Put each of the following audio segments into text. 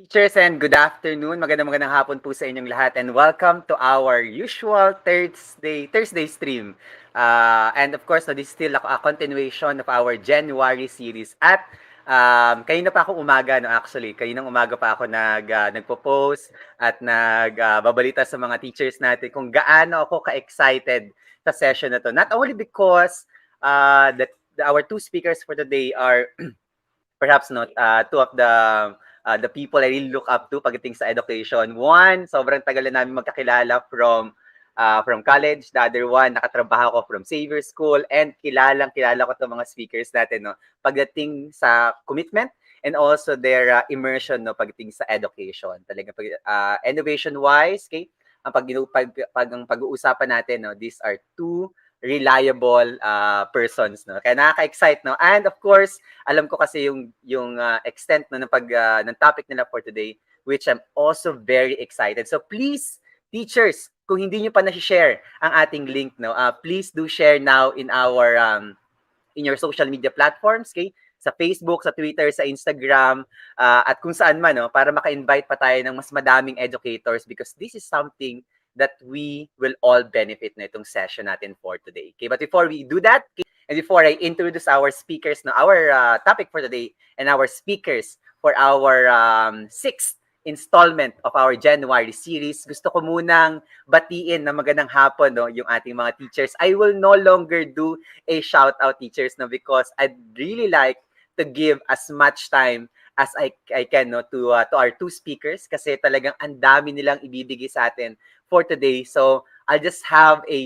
Teachers, and good afternoon. Magandang hapon po sa inyong lahat, and welcome to our usual Thursday stream. And of course, no, this is still a continuation of our January series. At kanina pa ako umaga, no, actually. Kaninang umaga pa ako nagpo-post at nagbabalita sa mga teachers natin kung gaano ako ka-excited sa session na to. Not only because our two speakers for today are perhaps not two of the people I really look up to pagdating sa education. One, sobrang tagal na namin magkakilala from college. The other one, nakatrabaho ko from Xavier School, and kilala ko itong mga speakers natin, no, pagdating sa commitment and also their immersion, no, pagdating sa education. Talaga innovation wise, okay? Ang pag-uusapan natin, no, these are two reliable persons, no. Kaya nakaka-excite, no. And of course, alam ko kasi yung extent, no, ng topic nila for today, which I'm also very excited. So please, teachers, kung hindi niyo pa na-share ang ating link, no, please do share now in your social media platforms, okay? Sa Facebook, sa Twitter, sa Instagram, at kung saan man, no, para maka-invite pa tayo ng mas madaming educators, because this is something that we will all benefit na itong session natin for today. Okay, but before we do that, okay, and before I introduce our speakers, no, our topic for today and our speakers for our sixth installment of our January series, gusto ko munang batiin na magandang hapon, no, yung ating mga teachers. I will no longer do a shout out, teachers, no, because I'd really like to give as much time as I can, no, to our two speakers, kasi talagang ang dami nilang ibibigay sa atin for today. So I'll just have a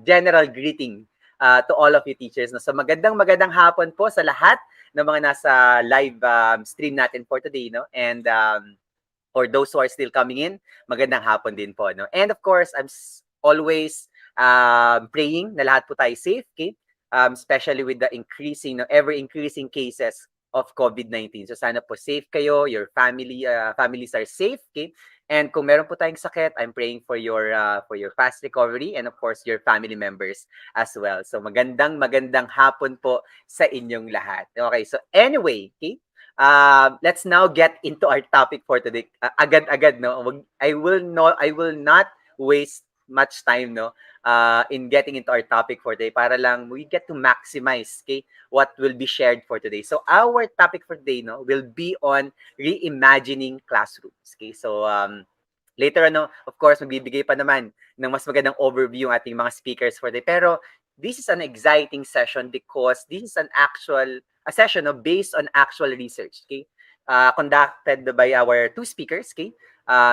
general greeting to all of you teachers. No? So magandang hapon po sa lahat ng mga nasa live stream natin for today, no? And for those who are still coming in, magandang hapon din po, no? And of course, I'm always praying na lahat po tayo safe, okay? Especially with the increasing, no, ever increasing cases of COVID-19. So sana po safe kayo, your families are safe, okay? And kung meron po tayong sakit, I'm praying for your fast recovery, and of course your family members as well. So magandang hapon po sa inyong lahat. Okay, so anyway, okay? Let's now get into our topic for today. Agad-agad, no. I will not waste much time, no, in getting into our topic for today, para lang we get to maximize, okay, what will be shared for today. So our topic for today, no, will be on reimagining classrooms. Okay, so later, no, of course, magbibigay pa naman ng mas magandang overview ang ating mga speakers for today. Pero this is an exciting session because this is a session, no, based on actual research, okay, conducted by our two speakers, okay.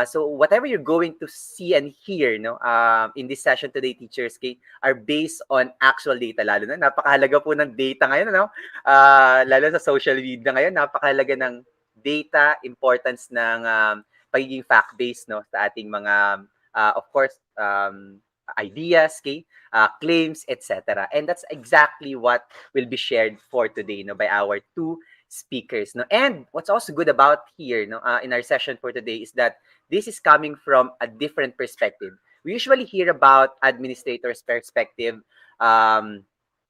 So whatever you're going to see and hear, no, in this session today, teachers, okay, are based on actual data. Lalo na napakahalaga po ng data ngayon, no? Lalo sa social media ngayon, napakahalaga ng data, importance ng pagiging fact-based, no, sa ating mga of course ideas, okay, claims, etc. And that's exactly what will be shared for today, no, by our two speakers, no. And what's also good about here, no, in our session for today, is that this is coming from a different perspective. We usually hear about administrators' perspective,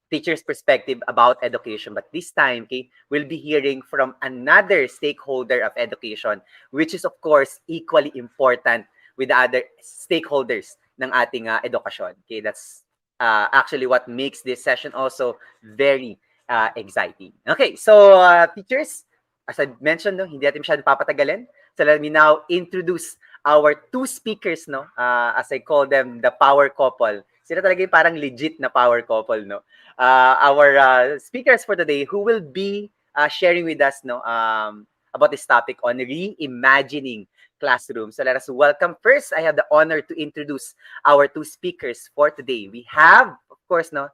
teachers' perspective about education, but this time, okay, we'll be hearing from another stakeholder of education, which is of course equally important with the other stakeholders ng ating edukasyon. Okay, that's actually what makes this session also very exciting. Okay, so teachers, as I mentioned, no, hindi natin masyadong papatagalin. So let me now introduce our two speakers, no, as I call them, the power couple. Sila talaga yung parang legit na power couple, no. Our speakers for today who will be sharing with us, no, about this topic on reimagining classroom. So let us welcome first. I have the honor to introduce our two speakers for today. We have, of course, no,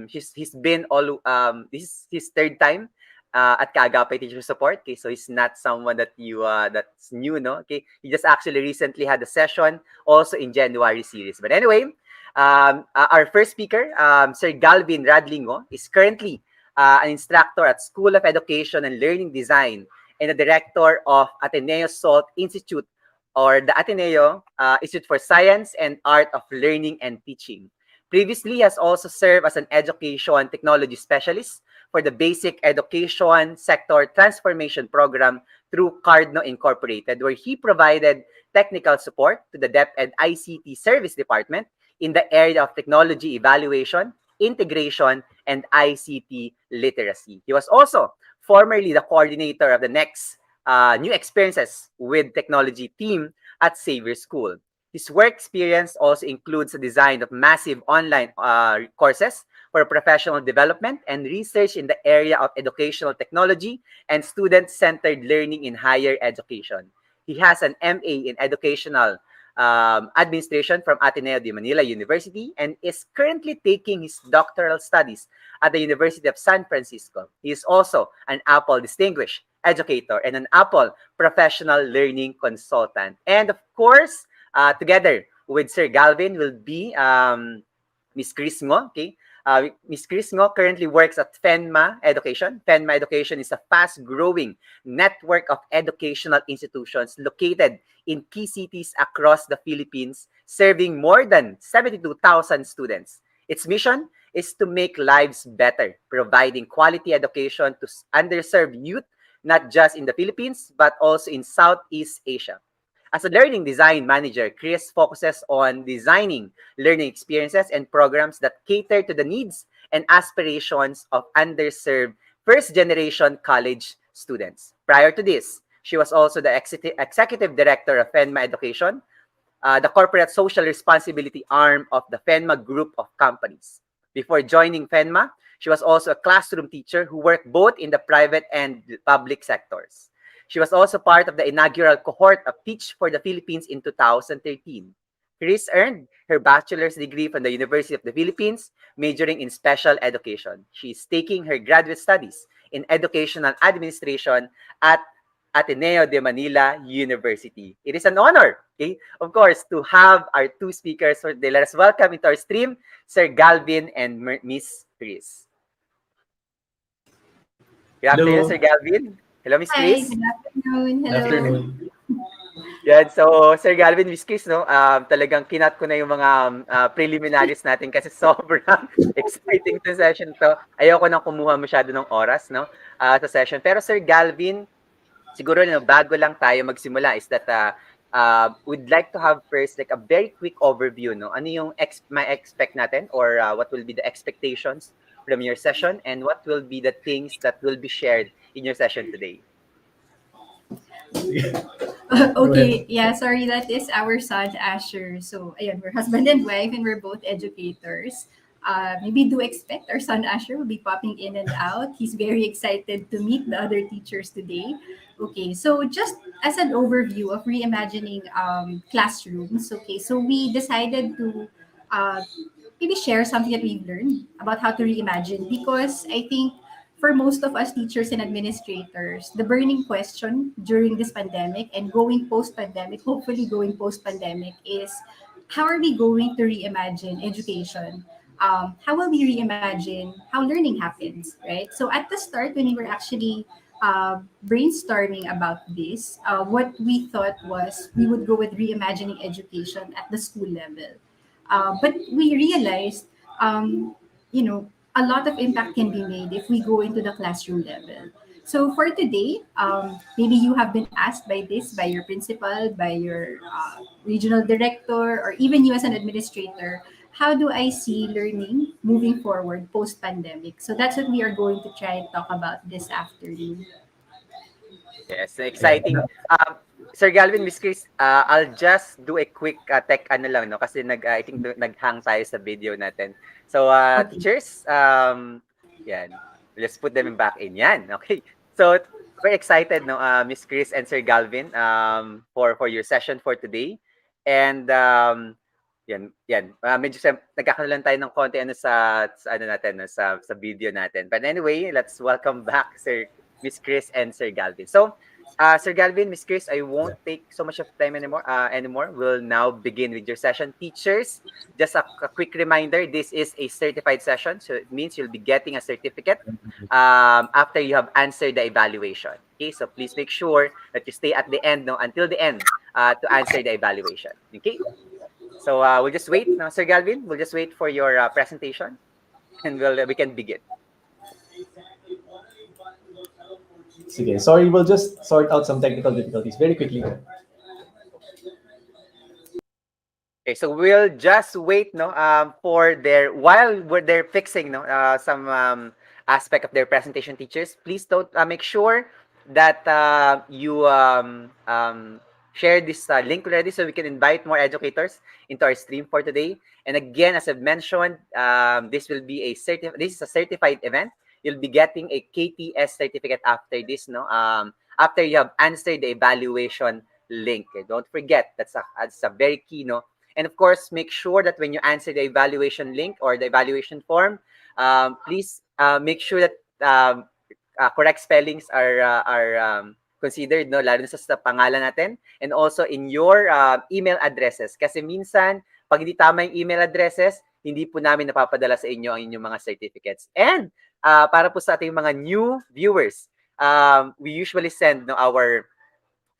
he's been all this is his third time at Kaagapay Teacher Support. Okay, so he's not someone that you that's new, no. Okay, he just actually recently had a session also in January series. But anyway, our first speaker, Sir Galvin Radlingo, is currently an instructor at School of Education and Learning Design and the director of Ateneo Salt Institute, or the Ateneo Institute for Science and Art of Learning and Teaching. Previously, has also served as an education technology specialist for the Basic Education Sector Transformation Program through Cardno Incorporated, where he provided technical support to the DepEd ICT Service Department in the area of technology evaluation, integration, and ICT literacy. He was also formerly the coordinator of the next New Experiences with Technology team at Xavier School. His work experience also includes the design of massive online courses for professional development and research in the area of educational technology and student-centered learning in higher education. He has an MA in Educational Administration from Ateneo de Manila University and is currently taking his doctoral studies at the University of San Francisco. He is also an Apple Distinguished Educator and an Apple Professional Learning Consultant. And of course, together with Sir Galvin will be Miss Chris Ngo. Okay, Miss Chris Ngo currently works at FENMA Education. FENMA Education is a fast-growing network of educational institutions located in key cities across the Philippines, serving more than 72,000 students. Its mission is to make lives better, providing quality education to underserved youth, not just in the Philippines, but also in Southeast Asia. As a learning design manager, Chris focuses on designing learning experiences and programs that cater to the needs and aspirations of underserved first-generation college students. Prior to this, she was also the executive director of FENMA Education, the corporate social responsibility arm of the FENMA group of companies. Before joining FENMA, she was also a classroom teacher who worked both in the private and public sectors. She was also part of the inaugural cohort of Teach for the Philippines in 2013. Chris earned her bachelor's degree from the University of the Philippines, majoring in special education. She is taking her graduate studies in educational administration at Ateneo de Manila University. It is an honor, okay, of course, to have our two speakers for today. Let us welcome into our stream Sir Galvin and Miss Chris. Good afternoon, Sir Hello. Galvin. Hello, Miss Hi, Chris. good afternoon. Good Hello. afternoon. Yan, so Sir Galvin, Miss Chris, no, talagang kinat ko na yung mga preliminaries natin kasi sobrang exciting to session to. Ayoko nang kumuha masyado ng oras, no, sa session. Pero Sir Galvin, siguro no, bago lang tayo magsimula is that we'd like to have first like a very quick overview, no? Ano yung ma-expect natin or what will be the expectations from your session and what will be the things that will be shared in your session today? Go Okay, ahead. yeah, sorry, that is our son Asher. So, ayan, we're husband and wife and we're both educators. Maybe do expect our son Asher will be popping in and out. He's very excited to meet the other teachers today. Okay, so just as an overview of reimagining classrooms, okay, so we decided to uh, maybe share something that we've learned about how to reimagine because I think for most of us teachers and administrators, the burning question during this pandemic and going post pandemic, hopefully going post pandemic, is how are we going to reimagine education? How will we reimagine how learning happens, right? So at the start, when we were actually brainstorming about this, what we thought was we would go with reimagining education at the school level. But we realized, you know, a lot of impact can be made if we go into the classroom level. So for today, maybe you have been asked by this, by your principal, by your regional director, or even you as an administrator, how do I see learning moving forward post-pandemic? So that's what we are going to try and talk about this afternoon. Yes, Yeah. exciting. Sir Galvin, Miss Chris, I'll just do a quick tech ano lang, no? Kasi I think nag-hang tayo sa video natin. So, Okay. teachers, yan. Let's put them back in. Yan, okay. So, very excited, no, Miss Chris and Sir Galvin, for your session for today. And, yan. Medyo nagkakaroon lang tayo ng konti ano sa ano natin, no, sa video natin. But anyway, let's welcome back Sir Miss Chris and Sir Galvin. So, Sir Galvin, Miss Chris, I won't take so much of time anymore. We'll now begin with your session. Teachers, just a quick reminder, this is a certified session. So it means you'll be getting a certificate after you have answered the evaluation. Okay, so please make sure that you stay at the end, no, until the end to answer the evaluation. Okay, so we'll just wait, no, Sir Galvin, we'll just wait for your presentation and we can begin. Sige, sorry, we'll just sort out some technical difficulties very quickly. Okay, so we'll just wait, no, for while they're fixing, no, some aspect of their presentation. Teachers, please don't make sure that you share this link already, so we can invite more educators into our stream for today. And again, as I've mentioned, this will be this is a certified event. You'll be getting a KTS certificate after this, no, after you have answered the evaluation link. Okay? Don't forget, that's a very key, no. And of course, make sure that when you answer the evaluation link or the evaluation form, please make sure that correct spellings are considered, no, lalo na sa pangalan natin, and also in your email addresses. Kasi minsan, pag hindi tama yung email addresses, hindi po namin napapadala sa inyo ang inyong mga certificates. And para po sa ating mga new viewers, we usually send, no, our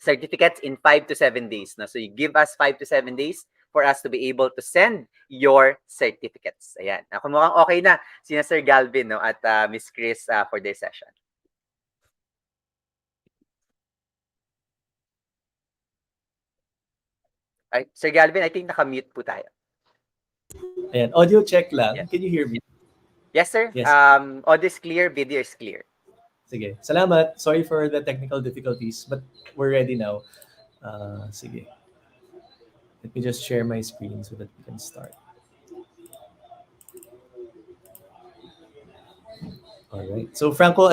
certificates in 5 to 7 days. No? So you give us 5 to 7 days for us to be able to send your certificates. Ayan. Ako mukhang okay na sina Sir Galvin, no, at Miss Chris for this session. Ay, Sir Galvin, I think naka-mute po tayo. Ayan, audio check lang. Yeah. Can you hear me? Yes, sir. Yes. Audio is clear, video is clear. Sige. Salamat. Sorry for the technical difficulties, but we're ready now. Sige. Let me just share my screen so that we can start. Alright. So Franco,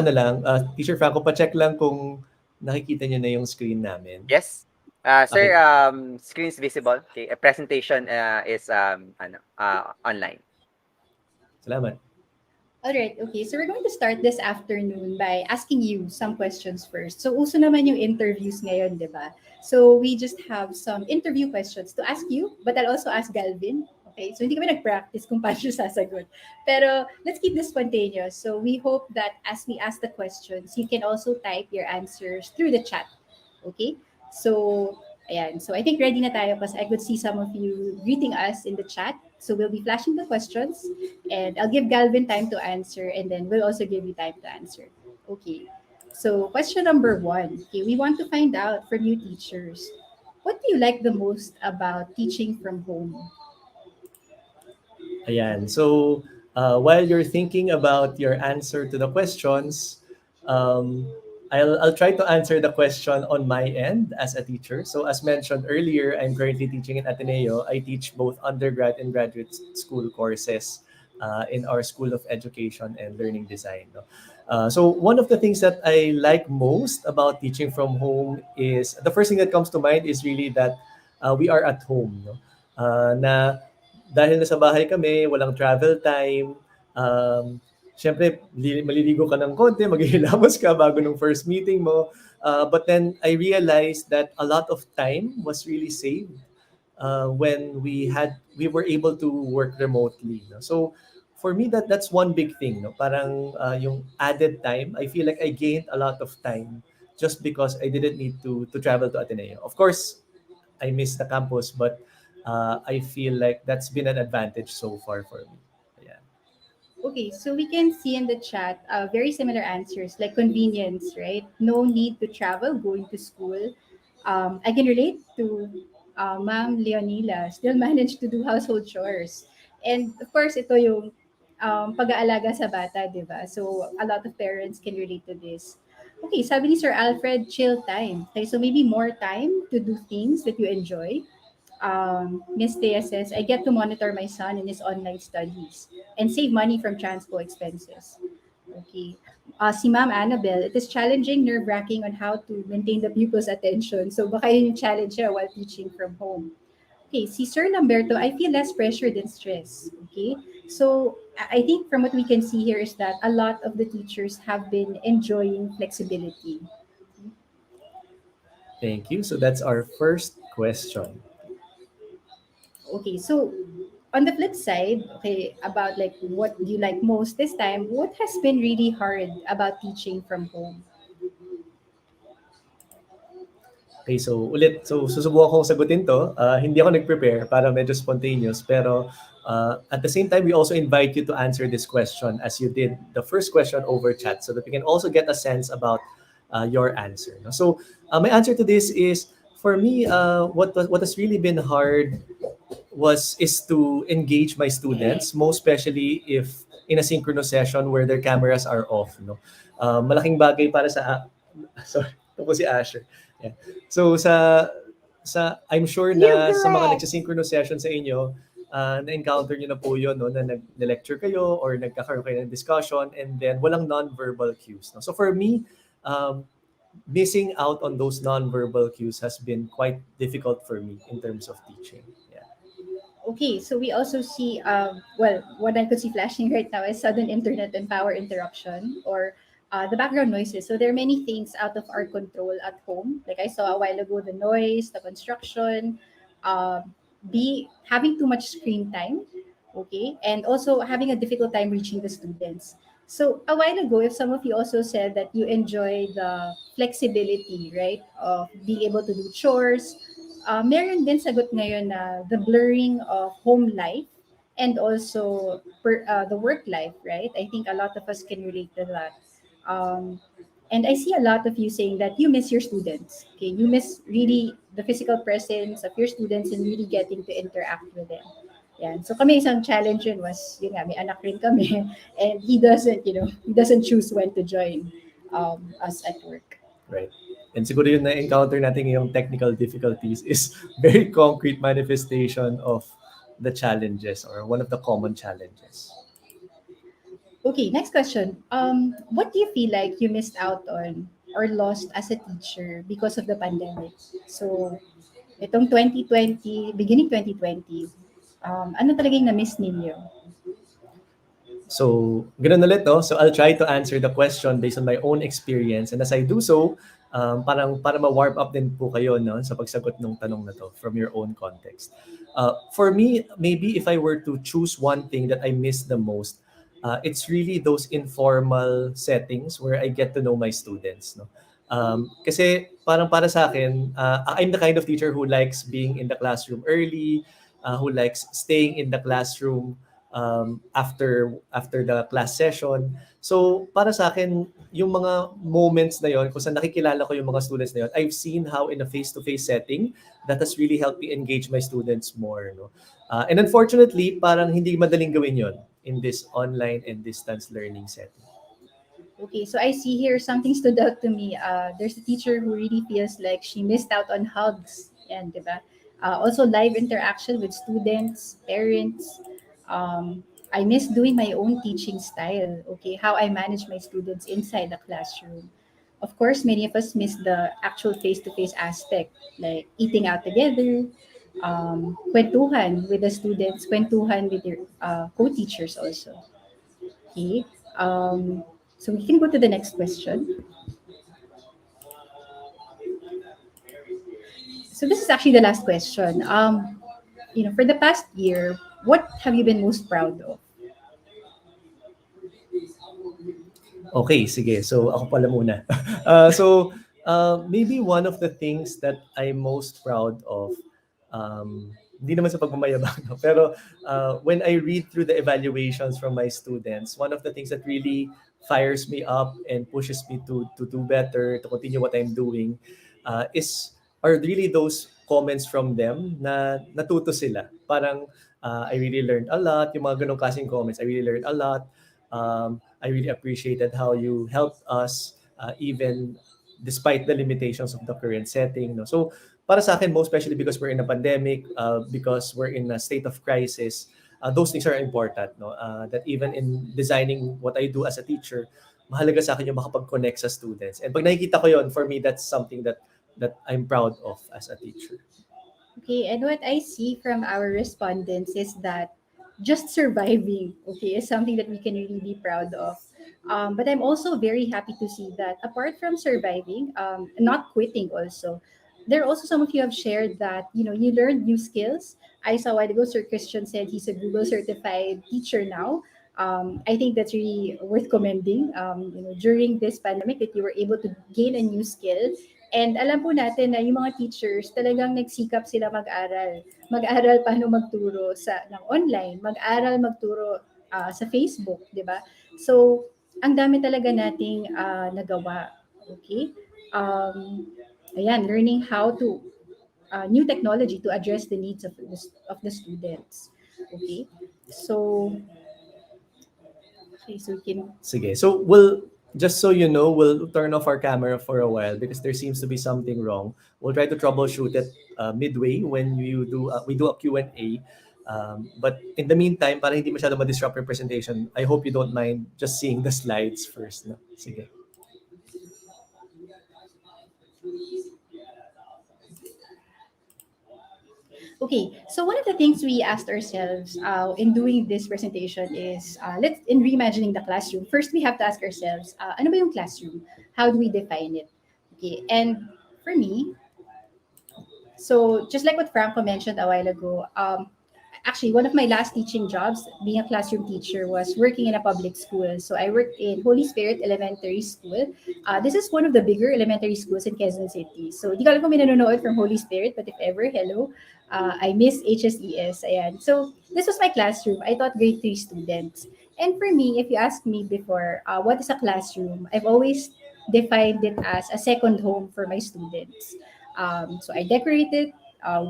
Teacher Franco, pa-check lang kung nakikita niyo na yung screen namin. Yes. Sir, Okay. screen is visible. Okay. A presentation is online. Salamat. All right, okay. So we're going to start this afternoon by asking you some questions first. So uso naman yung interviews ngayon, di ba? So we just have some interview questions to ask you, but I'll also ask Galvin. Okay, so hindi kami nag-practice kung paano siya sasagot. Pero let's keep this spontaneous. So we hope that as we ask the questions, you can also type your answers through the chat. Okay? So, ayan. So I think ready na tayo because I could see some of you greeting us in the chat. So we'll be flashing the questions and I'll give Galvin time to answer and then we'll also give you time to answer. Okay. So question number 1. Okay, we want to find out from you teachers, what do you like the most about teaching from home? Ayan. So, while you're thinking about your answer to the questions, um, I'll try to answer the question on my end as a teacher. So, as mentioned earlier, I'm currently teaching in Ateneo. I teach both undergrad and graduate school courses in our School of Education and Learning Design. No? So, one of the things that I like most about teaching from home is the first thing that comes to mind is really that we are at home. No? Na dahil nasa bahay kami, walang travel time, syempre, maliligo ka ng konti, maghihilamos ka bago nung first meeting mo. But then I realized that a lot of time was really saved when we were able to work remotely. No? So for me, that's one big thing. No? Parang yung added time, I feel like I gained a lot of time just because I didn't need to travel to Ateneo. Of course, I miss the campus, but I feel like that's been an advantage so far for me. Yeah. Okay, so we can see in the chat very similar answers like convenience, right? No need to travel, going to school. I can relate to Ma'am Leonila, still managed to do household chores. And of course, ito yung pag-aalaga sa bata, di ba? So a lot of parents can relate to this. Okay, sabi ni Sir Alfred, chill time. Okay, so maybe more time to do things that you enjoy. Miss Thea says, I get to monitor my son in his online studies and save money from transpo expenses. Okay. Si Ma'am Annabelle, it is challenging, nerve-wracking on how to maintain the pupil's attention. So baka yun yung challenge siya while teaching from home. Okay, si Sir Lamberto, I feel less pressure than stress. Okay, so I think from what we can see here is that a lot of the teachers have been enjoying flexibility. Thank you. So that's our first question. Okay, so on the flip side, okay, about like what do you like most this time, what has been really hard about teaching from home? Okay, so susubukan kong sagutin to. Hindi ako nag-prepare para medyo spontaneous, pero at the same time, we also invite you to answer this question as you did the first question over chat so that we can also get a sense about your answer. No? So my answer to this is, for me, what has really been hard is to engage my students, most especially if in a synchronous session where their cameras are off. No, malaking bagay para sa sorry, ito po si Asher. Yeah. So I'm sure You're na sa mga correct. nagsasynchronous session sa inyo, na-encounter nyo na po yun, no, na nag-lecture kayo or nagkakaroon kayo ng discussion and then walang non-verbal cues. No? So for me, um, missing out on those non-verbal cues has been quite difficult for me in terms of teaching. Yeah. Okay, so we also see, well, what I could see flashing right now is sudden internet and power interruption, or the background noises. So there are many things out of our control at home. Like I saw a while ago, the noise, the construction, uh, be having too much screen time, okay, and also having a difficult time reaching the students. So a while ago, if some of you also said that you enjoy the flexibility, right, of being able to do chores, meron din sagot ngayon na the blurring of home life and also the work life, right? I think a lot of us can relate to that. Um, and I see a lot of you saying that you miss your students. Okay, you miss really the physical presence of your students and really getting to interact with them. Yan. So kami isang challenge yun was, yun nga, may anak rin kami and he doesn't choose when to join us at work. Right. And siguro yung na-encounter natin yung technical difficulties is very concrete manifestation of the challenges or one of the common challenges. Okay, next question. What do you feel like you missed out on or lost as a teacher because of the pandemic? So, itong 2020, beginning 2020, ano talaga yung na-miss ninyo? So, ganun ulit, no? So, I'll try to answer the question based on my own experience. And as I do so, parang para ma-warm up din po kayo, no, sa pagsagot ng tanong na to from your own context. For me, maybe if I were to choose one thing that I miss the most, it's really those informal settings where I get to know my students, no? Kasi parang para sa akin, I'm the kind of teacher who likes being in the classroom early, who likes staying in the classroom after the class session. So para sa akin, yung mga moments na yon, kung saan nakikilala ko yung mga students na yon, I've seen how in a face-to-face setting, that has really helped me engage my students more. No? And unfortunately, parang hindi madaling gawin yon in this online and distance learning setting. Okay, so I see here something stood out to me. There's a teacher who really feels like she missed out on hugs. Yan, di ba? Also, live interaction with students, parents. I miss doing my own teaching style. Okay, how I manage my students inside the classroom. Of course, many of us miss the actual face-to-face aspect, like eating out together, kwentuhan with the students, kwentuhan with your co-teachers also. Okay. So we can go to the next question. So this is actually the last question. For the past year, what have you been most proud of? Okay, sige. So ako pala muna. Maybe one of the things that I'm most proud of, hindi naman sa pagmamayabang, no? Pero when I read through the evaluations from my students, one of the things that really fires me up and pushes me to do better, to continue what I'm doing, are really those comments from them na natuto sila. Parang I really learned a lot, yung mga ganong klaseng comments, I really learned a lot. I really appreciated how you helped us even despite the limitations of the current setting. No? So para sa akin, most especially because we're in a pandemic, because we're in a state of crisis, those things are important. No? That even in designing what I do as a teacher, mahalaga sa akin yung makapag-connect sa students. And pag nakikita ko yon, for me, that's something that I'm proud of as a teacher. Okay, and what I see from our respondents is that just surviving, okay, is something that we can really be proud of. But I'm also very happy to see that apart from surviving, not quitting also, there are also some of you have shared that, you learned new skills. I saw a while ago, Sir Christian said he's a Google certified teacher now. I think that's really worth commending, during this pandemic that you were able to gain a new skill. And alam po natin na yung mga teachers talagang nagsikap sila mag-aral. Mag-aral paano magturo ng online, mag-aral magturo sa Facebook, di ba? So, ang dami talaga nating nagawa. Okay. Um, Ayan, learning how to new technology to address the needs of the students. Okay. So, okay, so we can. Sige. So we'll just so you know, we'll turn off our camera for a while because there seems to be something wrong. We'll try to troubleshoot it midway when we do a Q&A. But in the meantime, para hindi masyado ma-disrupt your presentation, I hope you don't mind just seeing the slides first. No? Sige. Okay, so one of the things we asked ourselves in doing this presentation is let's in reimagining the classroom. First, we have to ask ourselves, ano ba yung classroom? How do we define it? Okay, and for me, so just like what Franco mentioned a while ago, actually one of my last teaching jobs, being a classroom teacher, was working in a public school. So I worked in Holy Spirit Elementary School. This is one of the bigger elementary schools in Quezon City. So di ko alam kung may nanonood from Holy Spirit, but if ever, hello. I miss HSES. Ayan. So this was my classroom. I taught grade 3 students. And for me, if you ask me before, what is a classroom? I've always defined it as a second home for my students. So I decorate it.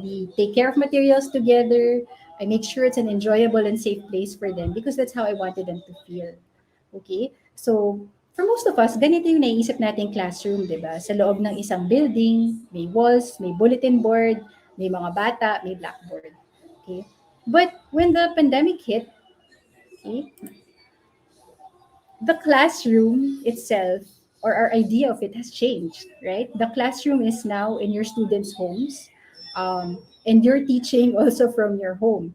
We take care of materials together. I make sure it's an enjoyable and safe place for them because that's how I wanted them to feel. Okay? So, for most of us, ganito yung naiisip nating classroom, di ba? Sa loob ng isang building, may walls, may bulletin board, may mga bata, may blackboard. Okay? But when the pandemic hit, okay, the classroom itself or our idea of it has changed, right? The classroom is now in your students' homes, and you're teaching also from your home.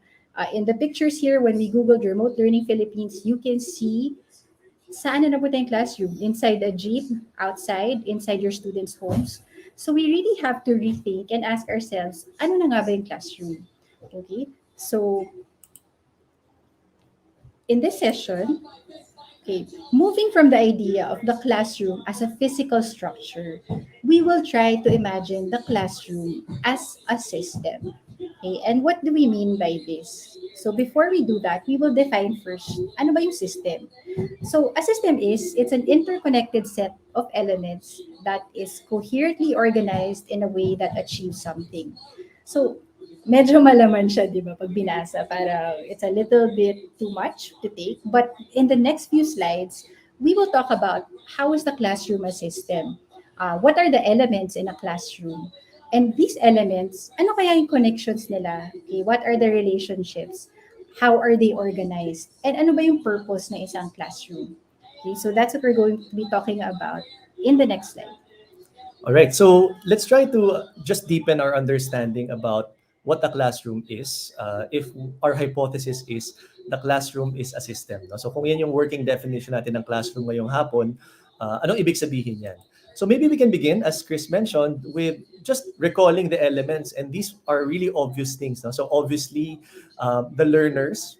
In the pictures here, when we Googled Remote Learning Philippines, you can see saan na napunta yung classroom? Inside a jeep, outside, inside your students' homes. So we really have to rethink and ask ourselves, ano na nga ba yung classroom? Okay? So in this session, okay, moving from the idea of the classroom as a physical structure, we will try to imagine the classroom as a system. Okay, and what do we mean by this? So before we do that, we will define first, ano ba yung system? So a system it's an interconnected set of elements that is coherently organized in a way that achieves something. So medyo malaman siya, di ba, pag binasa. Para it's a little bit too much to take. But in the next few slides, we will talk about how is the classroom a system? What are the elements in a classroom? And these elements, ano kaya yung connections nila? Okay, what are the relationships? How are they organized? And ano ba yung purpose ng isang classroom? Okay, so that's what we're going to be talking about in the next slide. All right, so let's try to just deepen our understanding about what a classroom is. If our hypothesis is the classroom is a system. No? So kung yan yung working definition natin ng classroom ngayong hapon, anong ibig sabihin yan? So maybe we can begin, as Chris mentioned, with just recalling the elements. And these are really obvious things. No? So obviously, the learners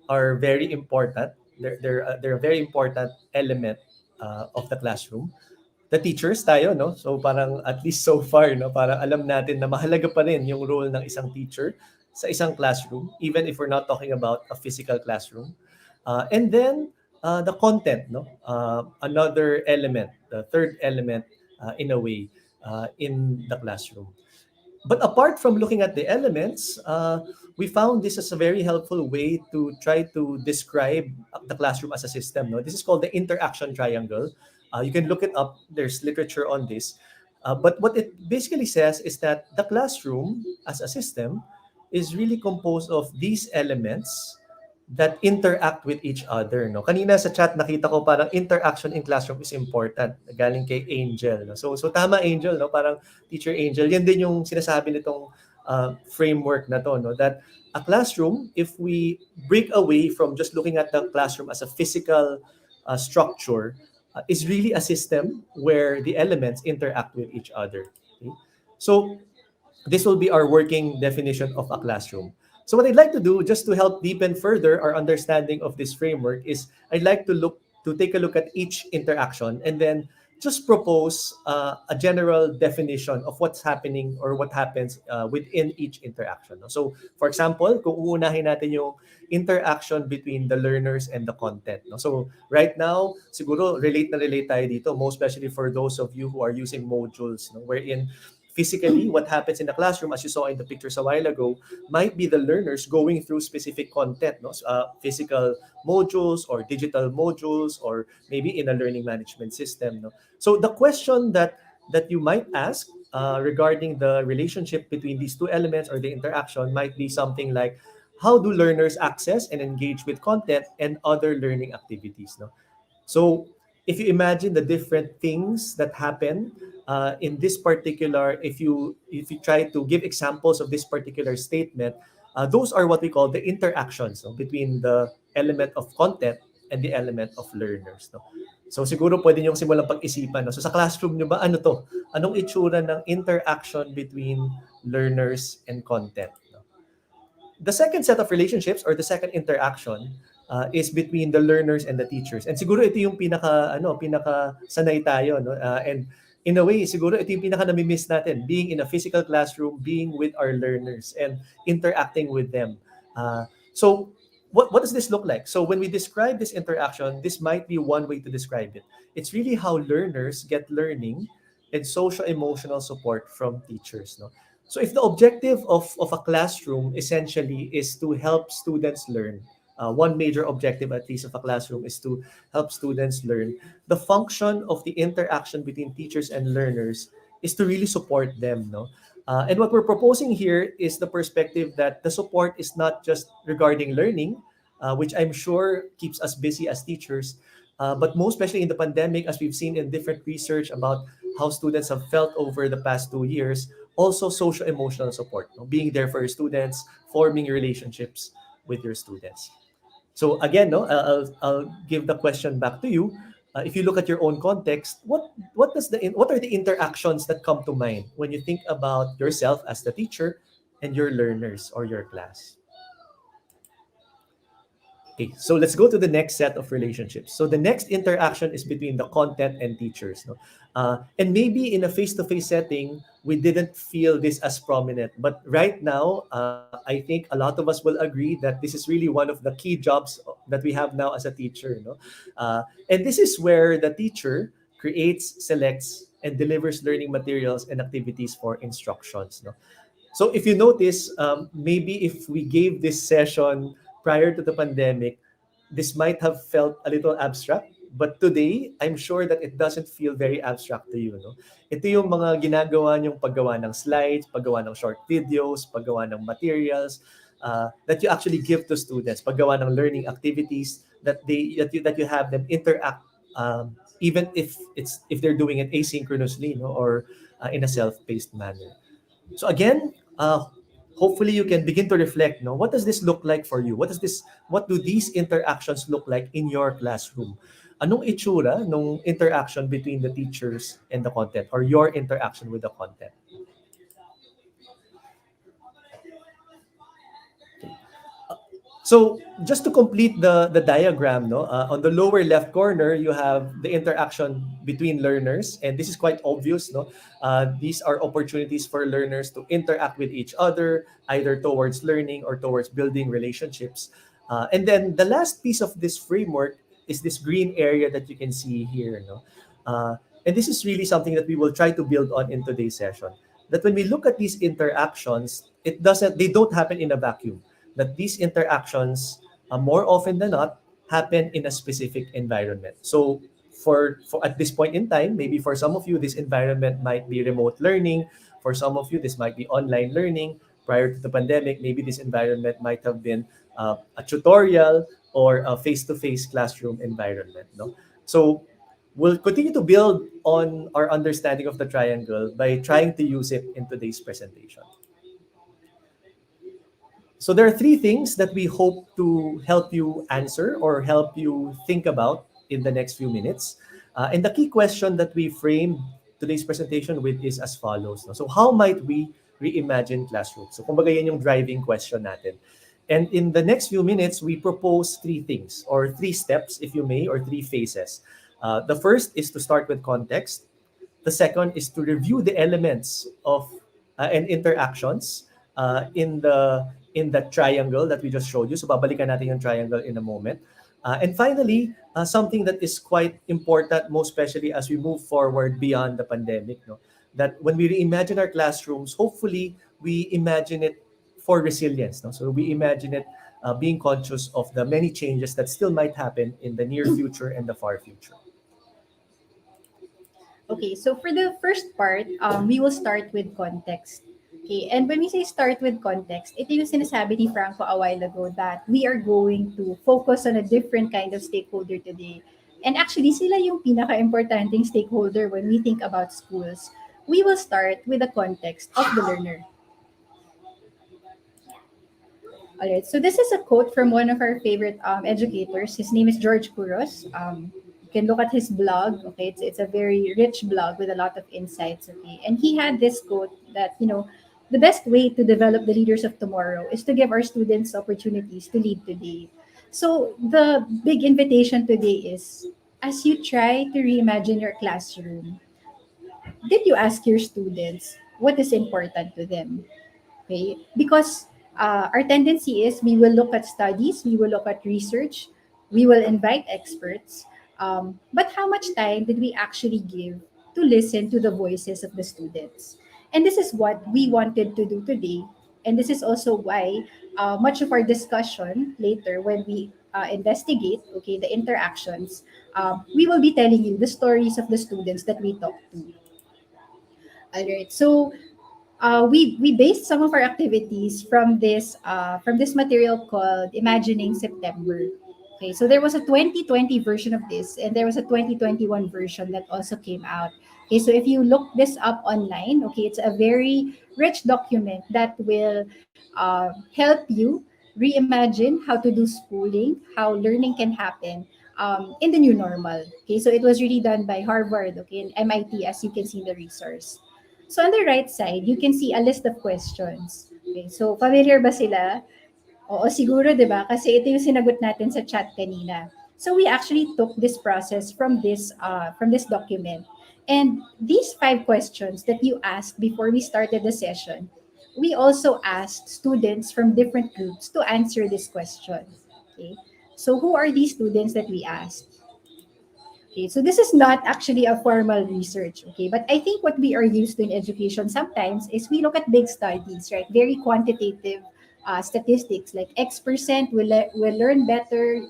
are very important. They're a very important element of the classroom. The teachers tayo, no? So parang at least so far, no? Parang alam natin na mahalaga pa rin yung role ng isang teacher sa isang classroom, even if we're not talking about a physical classroom. And then the content, no? Another element, the third element in a way in the classroom. But apart from looking at the elements, we found this as a very helpful way to try to describe the classroom as a system. No? This is called the interaction triangle. You can look it up. There's literature on this. But what it basically says is that the classroom as a system is really composed of these elements that interact with each other. No? Kanina sa chat nakita ko parang interaction in classroom is important. Galing kay Angel. No? So tama Angel, no? Parang Teacher Angel. Yan din yung sinasabi nitong framework na to, no? That a classroom, if we break away from just looking at the classroom as a physical structure, is really a system where the elements interact with each other. Okay? So this will be our working definition of a classroom. So what I'd like to do, just to help deepen further our understanding of this framework, is I'd like to take a look at each interaction and then just propose a general definition of what's happening or what happens within each interaction. No? So, for example, kung uunahin natin yung interaction between the learners and the content. No? So, right now, siguro relate na relate tayo dito, most especially for those of you who are using modules, no? Wherein physically, what happens in the classroom, as you saw in the pictures a while ago, might be the learners going through specific content, no? Physical modules or digital modules, or maybe in a learning management system. No? So the question that you might ask regarding the relationship between these two elements or the interaction might be something like, how do learners access and engage with content and other learning activities? No? So if you imagine the different things that happen in this particular, if you try to give examples of this particular statement, those are what we call the interactions, no, between the element of content and the element of learners. No? So siguro pwede niyong simulang pag-isipan. No? So sa classroom niyo ba, ano to? Anong itsura ng interaction between learners and content? No? The second set of relationships or the second interaction is between the learners and the teachers. And siguro ito yung pinaka sanay tayo, no? And in a way, siguro ito yung pinaka nami-miss natin, being in a physical classroom, being with our learners and interacting with them. So what does this look like? So when we describe this interaction, this might be one way to describe it. It's really how learners get learning and social emotional support from teachers. No? So if the objective of a classroom essentially is to help students learn, one major objective at least of a classroom is to help students learn, the function of the interaction between teachers and learners is to really support them. No? And what we're proposing here is the perspective that the support is not just regarding learning, which I'm sure keeps us busy as teachers, but most especially in the pandemic, as we've seen in different research about how students have felt over the past 2 years, also social emotional support, no? Being there for your students, forming relationships with your students. So again, no, I'll give the question back to you. If you look at your own context, what are the interactions that come to mind when you think about yourself as the teacher and your learners or your class? Okay, so let's go to the next set of relationships. So the next interaction is between the content and teachers. No? And maybe in a face-to-face setting, we didn't feel this as prominent. But right now, I think a lot of us will agree that this is really one of the key jobs that we have now as a teacher. No? And this is where the teacher creates, selects, and delivers learning materials and activities for instructions. No? So if you notice, maybe if we gave this session prior to the pandemic, this might have felt a little abstract. But today, I'm sure that it doesn't feel very abstract to you. No? Ito yung mga ginagawa niyong paggawa ng slides, paggawa ng short videos, paggawa ng materials that you actually give to students, paggawa ng learning activities that you have them interact, even if they're doing it asynchronously, no? Or in a self-paced manner. So again, hopefully you can begin to reflect. No, what does this look like for you? What do these interactions look like in your classroom? Anong itsura nung interaction between the teachers and the content, or your interaction with the content? So just to complete the diagram, no, on the lower left corner, you have the interaction between learners, and this is quite obvious. No, these are opportunities for learners to interact with each other, either towards learning or towards building relationships. And then the last piece of this framework is this green area that you can see here. No, and this is really something that we will try to build on in today's session. That when we look at these interactions, they don't happen in a vacuum. That these interactions, more often than not, happen in a specific environment. So for at this point in time, maybe for some of you, this environment might be remote learning. For some of you, this might be online learning. Prior to the pandemic, maybe this environment might have been a tutorial or a face-to-face classroom environment. No? So we'll continue to build on our understanding of the triangle by trying to use it in today's presentation. So there are three things that we hope to help you answer or help you think about in the next few minutes. And the key question that we frame today's presentation with is as follows. No? So how might we reimagine classrooms? So kumbaga yan yung driving question natin. And in the next few minutes, we propose three things or three steps, if you may, or three phases. The first is to start with context. The second is to review the elements of and interactions in the triangle that we just showed you. So babalikan natin yung triangle in a moment. And finally, something that is quite important, most especially as we move forward beyond the pandemic, no? That when we reimagine our classrooms, hopefully we imagine it for resilience. No? So we imagine it being conscious of the many changes that still might happen in the near future and the far future. Okay, so for the first part, we will start with context. Okay, and when we say start with context, ito yung sinasabi ni Franco a while ago that we are going to focus on a different kind of stakeholder today. And actually, sila yung pinaka-importanting stakeholder when we think about schools. We will start with the context of the learner. All right. So this is a quote from one of our favorite educators. His name is George Couros. You can look at his blog. Okay, it's a very rich blog with a lot of insights. Okay, and he had this quote that the best way to develop the leaders of tomorrow is to give our students opportunities to lead today. So the big invitation today is, as you try to reimagine your classroom, did you ask your students what is important to them? Okay, because our tendency is we will look at studies, we will look at research, we will invite experts, but how much time did we actually give to listen to the voices of the students? And this is what we wanted to do today, and this is also why much of our discussion later, when we investigate, okay, the interactions, we will be telling you the stories of the students that we talked to. All right, so we based some of our activities from this material called Imagining September. Okay, so there was a 2020 version of this, and there was a 2021 version that also came out. Okay, so if you look this up online, okay, it's a very rich document that will help you reimagine how to do schooling, how learning can happen in the new normal. Okay, so it was really done by Harvard, okay, and MIT, as you can see in the resource. So on the right side, you can see a list of questions. Okay, so familiar ba sila? Oo, siguro, di ba? Kasi ito yung sinagot natin sa chat kanina. So we actually took this process from this document. And these 5 questions that you asked before we started the session, we also asked students from different groups to answer this question. Okay? So who are these students that we asked? Okay, so this is not actually a formal research, okay? But I think what we are used to in education sometimes is we look at big studies, right? Very quantitative statistics, like X% will learn better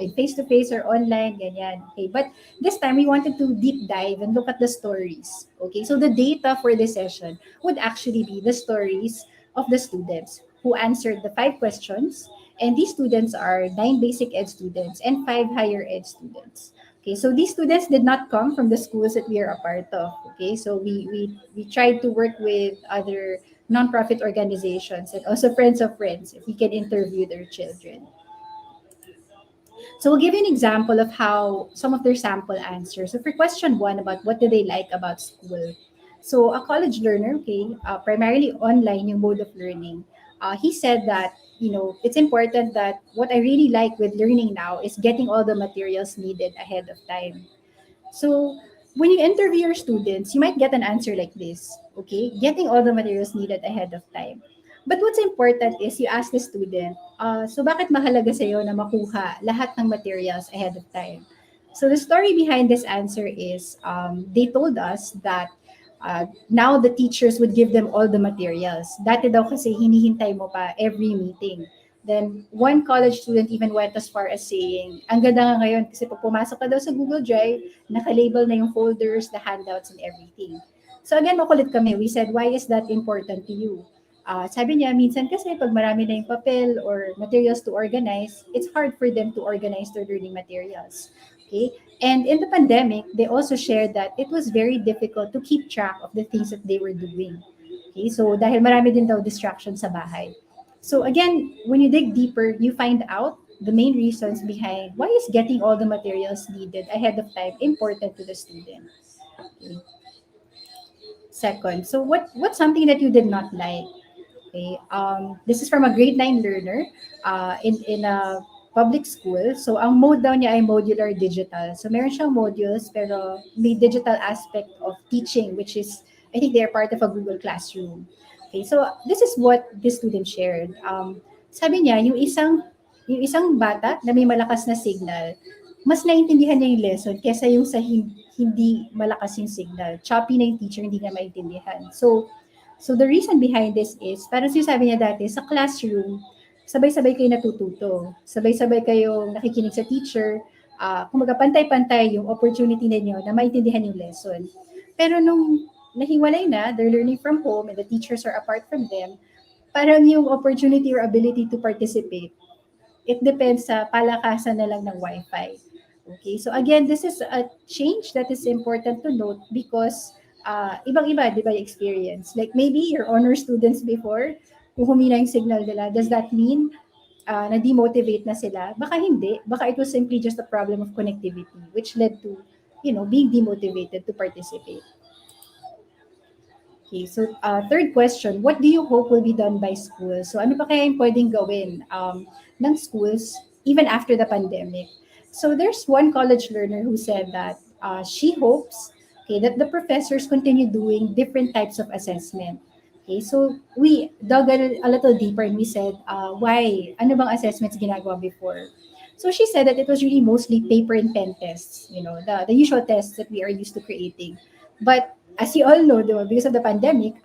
in face-to-face or online, ganyan. Okay, but this time we wanted to deep dive and look at the stories. Okay, so the data for this session would actually be the stories of the students who answered the 5 questions, and these students are 9 basic ed students and 5 higher ed students. Okay, so these students did not come from the schools that we are a part of. Okay, so we tried to work with other nonprofit organizations and also friends of friends if we can interview their children. So we'll give you an example of how some of their sample answers. So for question 1 about what do they like about school. So a college learner, okay, primarily online yung mode of learning. He said that it's important that what I really like with learning now is getting all the materials needed ahead of time. So when you interview your students, you might get an answer like this, okay? Getting all the materials needed ahead of time. But what's important is you ask the student, so bakit mahalaga sa'yo na makuha lahat ng materials ahead of time? So the story behind this answer is they told us that now the teachers would give them all the materials. Dati daw kasi hinihintay mo pa every meeting. Then, one college student even went as far as saying, ang ganda nga ngayon kasi pag pumasok ka daw sa Google Drive, naka-label na yung folders, the handouts, and everything. So again, makulit kami. We said, why is that important to you? Sabi niya, minsan kasi pag marami na yung papel or materials to organize, it's hard for them to organize their learning materials. Okay? And in the pandemic, they also shared that it was very difficult to keep track of the things that they were doing. Okay? So dahil marami din daw distraction sa bahay. So again, when you dig deeper, you find out the main reasons behind why is getting all the materials needed ahead of time important to the student. Okay. Second, so what's something that you did not like? Okay, this is from a grade 9 learner in a public school. So, ang mode daw niya ay modular digital. So, meron siyang modules, pero may digital aspect of teaching, which is, I think they're part of a Google Classroom. Okay, so this is what this student shared. Sabi niya, yung isang bata na may malakas na signal, mas naintindihan niya yung lesson kesa yung sa hindi malakas yung signal. Choppy na yung teacher, hindi niya maintindihan. So the reason behind this is, parang sinasabi niya dati, sa classroom, sabay-sabay kayo natututo. Sabay-sabay kayong nakikinig sa teacher. Kumbaga pantay-pantay yung opportunity ninyo na maintindihan yung lesson. Pero nung nahiwalay na, they're learning from home and the teachers are apart from them, parang yung opportunity or ability to participate, it depends sa palakasan na lang ng Wi-Fi. Okay, so again, this is a change that is important to note because ibang-iba, di ba, yung experience. Like maybe your honor students before, kung humina yung signal nila, does that mean na-demotivate na sila? Baka hindi. Baka it was simply just a problem of connectivity which led to, being demotivated to participate. Okay, so third question, what do you hope will be done by schools? So ano pa kaya yung pwedeng gawin ng schools even after the pandemic? So there's one college learner who said that she hopes, okay, that the professors continue doing different types of assessment. Okay, so we dug a little deeper and we said, why? Ano bang assessments ginagawa before? So she said that it was really mostly paper and pen tests, the usual tests that we are used to creating. But as you all know, diba, because of the pandemic,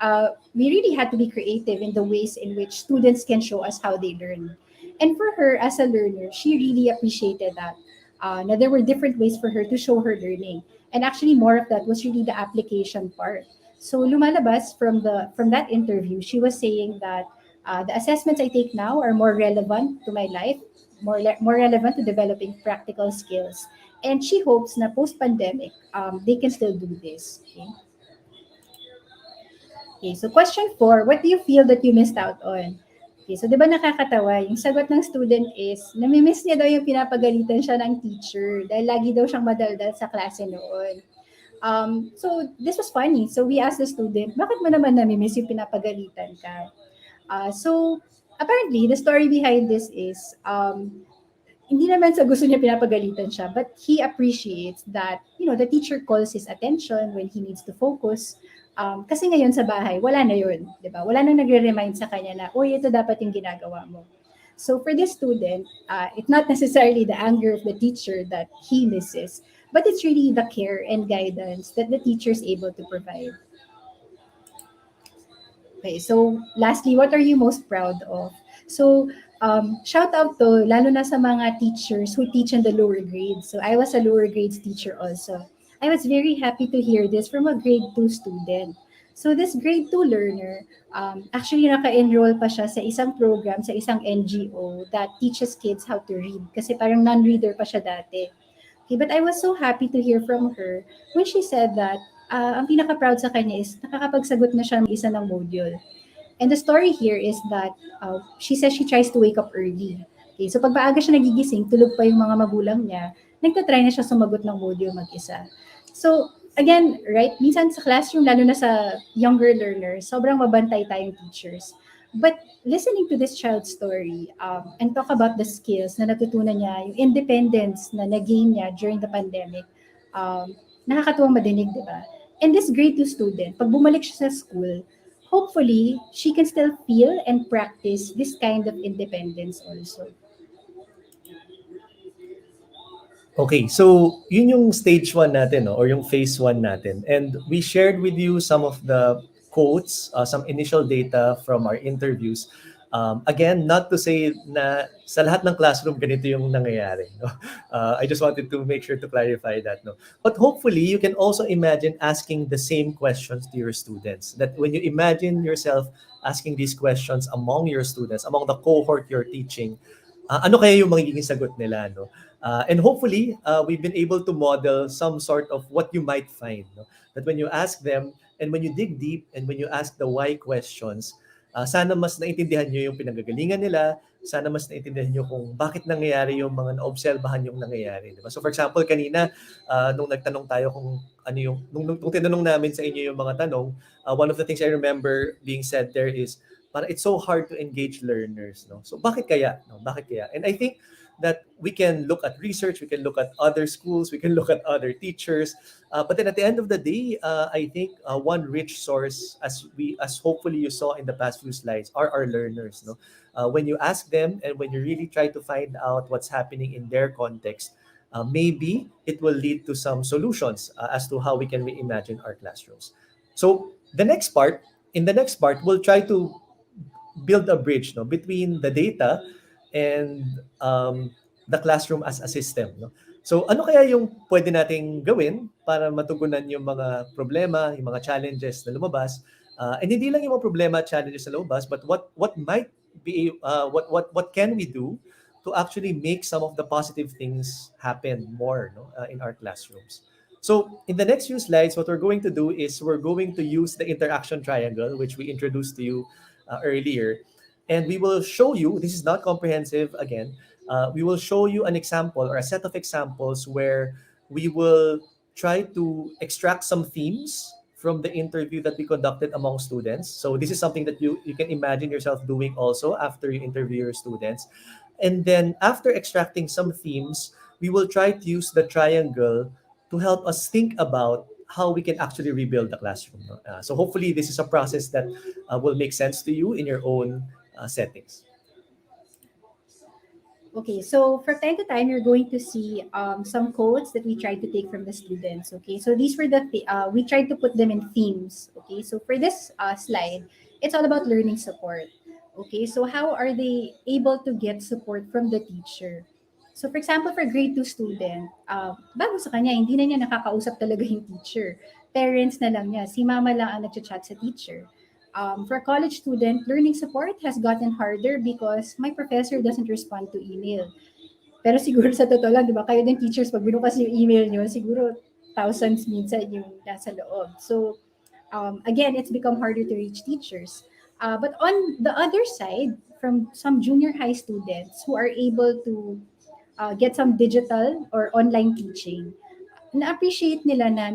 we really had to be creative in the ways in which students can show us how they learn. And for her as a learner, she really appreciated that. Now there were different ways for her to show her learning. And actually more of that was really the application part. So lumalabas from that interview, she was saying that the assessments I take now are more relevant to my life, more relevant to developing practical skills. And she hopes na post-pandemic, they can still do this. Okay? Okay, so question 4, what do you feel that you missed out on? Okay, so di ba nakakatawa, yung sagot ng student is, namimiss niya daw yung pinapagalitan siya ng teacher dahil lagi daw siyang madaldal sa klase noon. So this was funny. So we asked the student, bakit mo naman namimiss yung pinapagalitan ka? So apparently, the story behind this is, hindi naman sa gusto niya pinapagalitan siya, but he appreciates that, the teacher calls his attention when he needs to focus. Kasi ngayon sa bahay, wala na yun, di ba? Wala nang nagre-remind sa kanya na, uy, ito dapat yung ginagawa mo. So for this student, it's not necessarily the anger of the teacher that he misses, but it's really the care and guidance that the teacher is able to provide. Okay, so lastly, what are you most proud of? So shout out to lalo na sa mga teachers who teach in the lower grades. So I was a lower grades teacher also. I was very happy to hear this from a grade 2 student. So this grade 2 learner, actually naka-enroll pa siya sa isang program, sa isang NGO that teaches kids how to read. Kasi parang non-reader pa siya dati. Okay, but I was so happy to hear from her when she said that ang pinaka-proud sa kanya is nakakapagsagot na siya ng isa ng module. And the story here is that she says she tries to wake up early. Okay, so pag maaga siya nagigising, tulog pa yung mga magulang niya, nagtatry na siya sumagot ng module mag-isa. So again, right, minsan sa classroom, lalo na sa younger learners, sobrang mabantay tayong teachers. But listening to this child's story and talk about the skills na natutunan niya, yung independence na nag-gain niya during the pandemic, nakakatuwang madinig, di ba? And this grade 2 student, pag bumalik siya sa school, hopefully, she can still feel and practice this kind of independence also. Okay, so yun yung stage 1 natin, no? Or yung phase 1 natin. And we shared with you some of the quotes, some initial data from our interviews. Again, not to say na sa lahat ng classroom ganito yung nangyayari. No? I just wanted to make sure to clarify that. No? But hopefully, you can also imagine asking the same questions to your students. That when you imagine yourself asking these questions among your students, among the cohort you're teaching, ano kaya yung magiging sagot nila? No? And hopefully, we've been able to model some sort of what you might find. No? That when you ask them, and when you dig deep, and when you ask the why questions, sana mas naintindihan nyo yung pinanggagalingan nila, sana mas naintindihan nyo kung bakit nangyayari yung mga naobserbahan yung nangyayari. Diba? So for example, kanina, nung nagtanong tayo kung ano yung, nung tinanong namin sa inyo yung mga tanong, one of the things I remember being said there is, Para it's so hard to engage learners, no? So bakit kaya? No? Bakit kaya? And I think that we can look at research, we can look at other schools, we can look at other teachers, but then at the end of the day, I think one rich source, as hopefully you saw in the past few slides, are our learners. No, when you ask them and when you really try to find out what's happening in their context, maybe it will lead to some solutions as to how we can reimagine our classrooms. So in the next part, we'll try to build a bridge, no, between the data and the classroom as a system, no? So ano kaya yung pwede nating gawin para matugunan yung mga problema, yung mga challenges na lumabas? And hindi lang yung mga problema at challenges na lumabas, but what might be what can we do to actually make some of the positive things happen more, no, in our classrooms. So in the next few slides, what we're going to do is we're going to use the interaction triangle, which we introduced to you earlier. And we will show you, this is not comprehensive again, we will show you an example or a set of examples where we will try to extract some themes from the interview that we conducted among students. So this is something that you can imagine yourself doing also after you interview your students. And then after extracting some themes, we will try to use the triangle to help us think about how we can actually rebuild the classroom. No? So hopefully this is a process that will make sense to you in your own settings. Okay, so from time to time, you're going to see some quotes that we tried to take from the students. Okay, so these were we tried to put them in themes. Okay, so for this slide, it's all about learning support. Okay, so how are they able to get support from the teacher? So for example, for grade 2 student, bago sa kanya, hindi na niya nakakausap talaga yung teacher. Parents na lang niya. Si mama lang ang nagchat sa teacher. For a college student, learning support has gotten harder because my professor doesn't respond to email. Pero siguro sa totoo lang, di ba, kayo din teachers, pag binukas yung email nyo, siguro thousands minsan yung nasa loob. So, again, it's become harder to reach teachers. But on the other side, from some junior high students who are able to get some digital or online teaching, na-appreciate nila na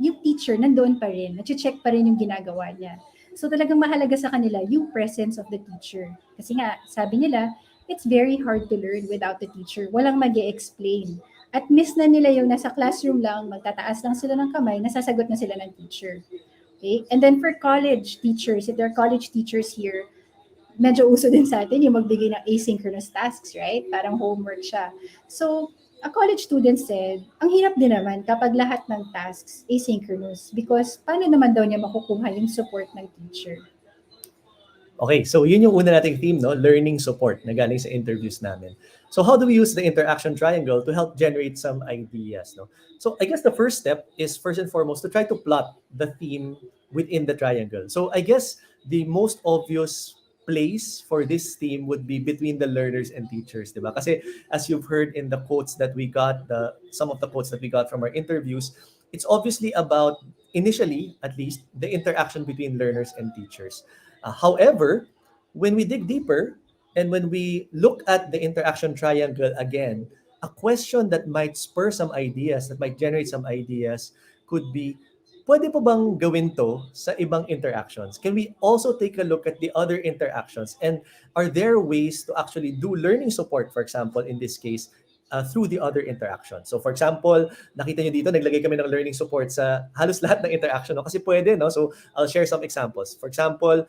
yung teacher nandoon pa rin, na-check pa rin yung ginagawa niya. So talagang mahalaga sa kanila yung presence of the teacher. Kasi nga, sabi nila, it's very hard to learn without the teacher. Walang mag-e-explain. At miss na nila yung nasa classroom lang, magtataas lang sila ng kamay, nasasagot na sila ng teacher. Okay? And then for college teachers, if there are college teachers here, medyo uso din sa atin yung magbigay ng asynchronous tasks, right? Parang homework siya. So, a college student said, ang hirap din naman kapag lahat ng tasks asynchronous because paano naman daw niya makukuha yung support ng teacher? Okay, so yun yung una nating theme, no? Learning support na galing sa interviews namin. So how do we use the interaction triangle to help generate some ideas, no? So I guess the first step is first and foremost to try to plot the theme within the triangle. So I guess the most obvious place for this theme would be between the learners and teachers, diba? Kasi as you've heard in the quotes that we got, some of the quotes that we got from our interviews, it's obviously about, initially at least, the interaction between learners and teachers. However, when we dig deeper and when we look at the interaction triangle again, a question that might spur some ideas, that might generate some ideas could be, pwede po bang gawin to sa ibang interactions? Can we also take a look at the other interactions? And are there ways to actually do learning support, for example, in this case, through the other interactions? So for example, nakita nyo dito, naglagay kami ng learning support sa halos lahat ng interaction, no? Kasi pwede, no? So I'll share some examples. For example,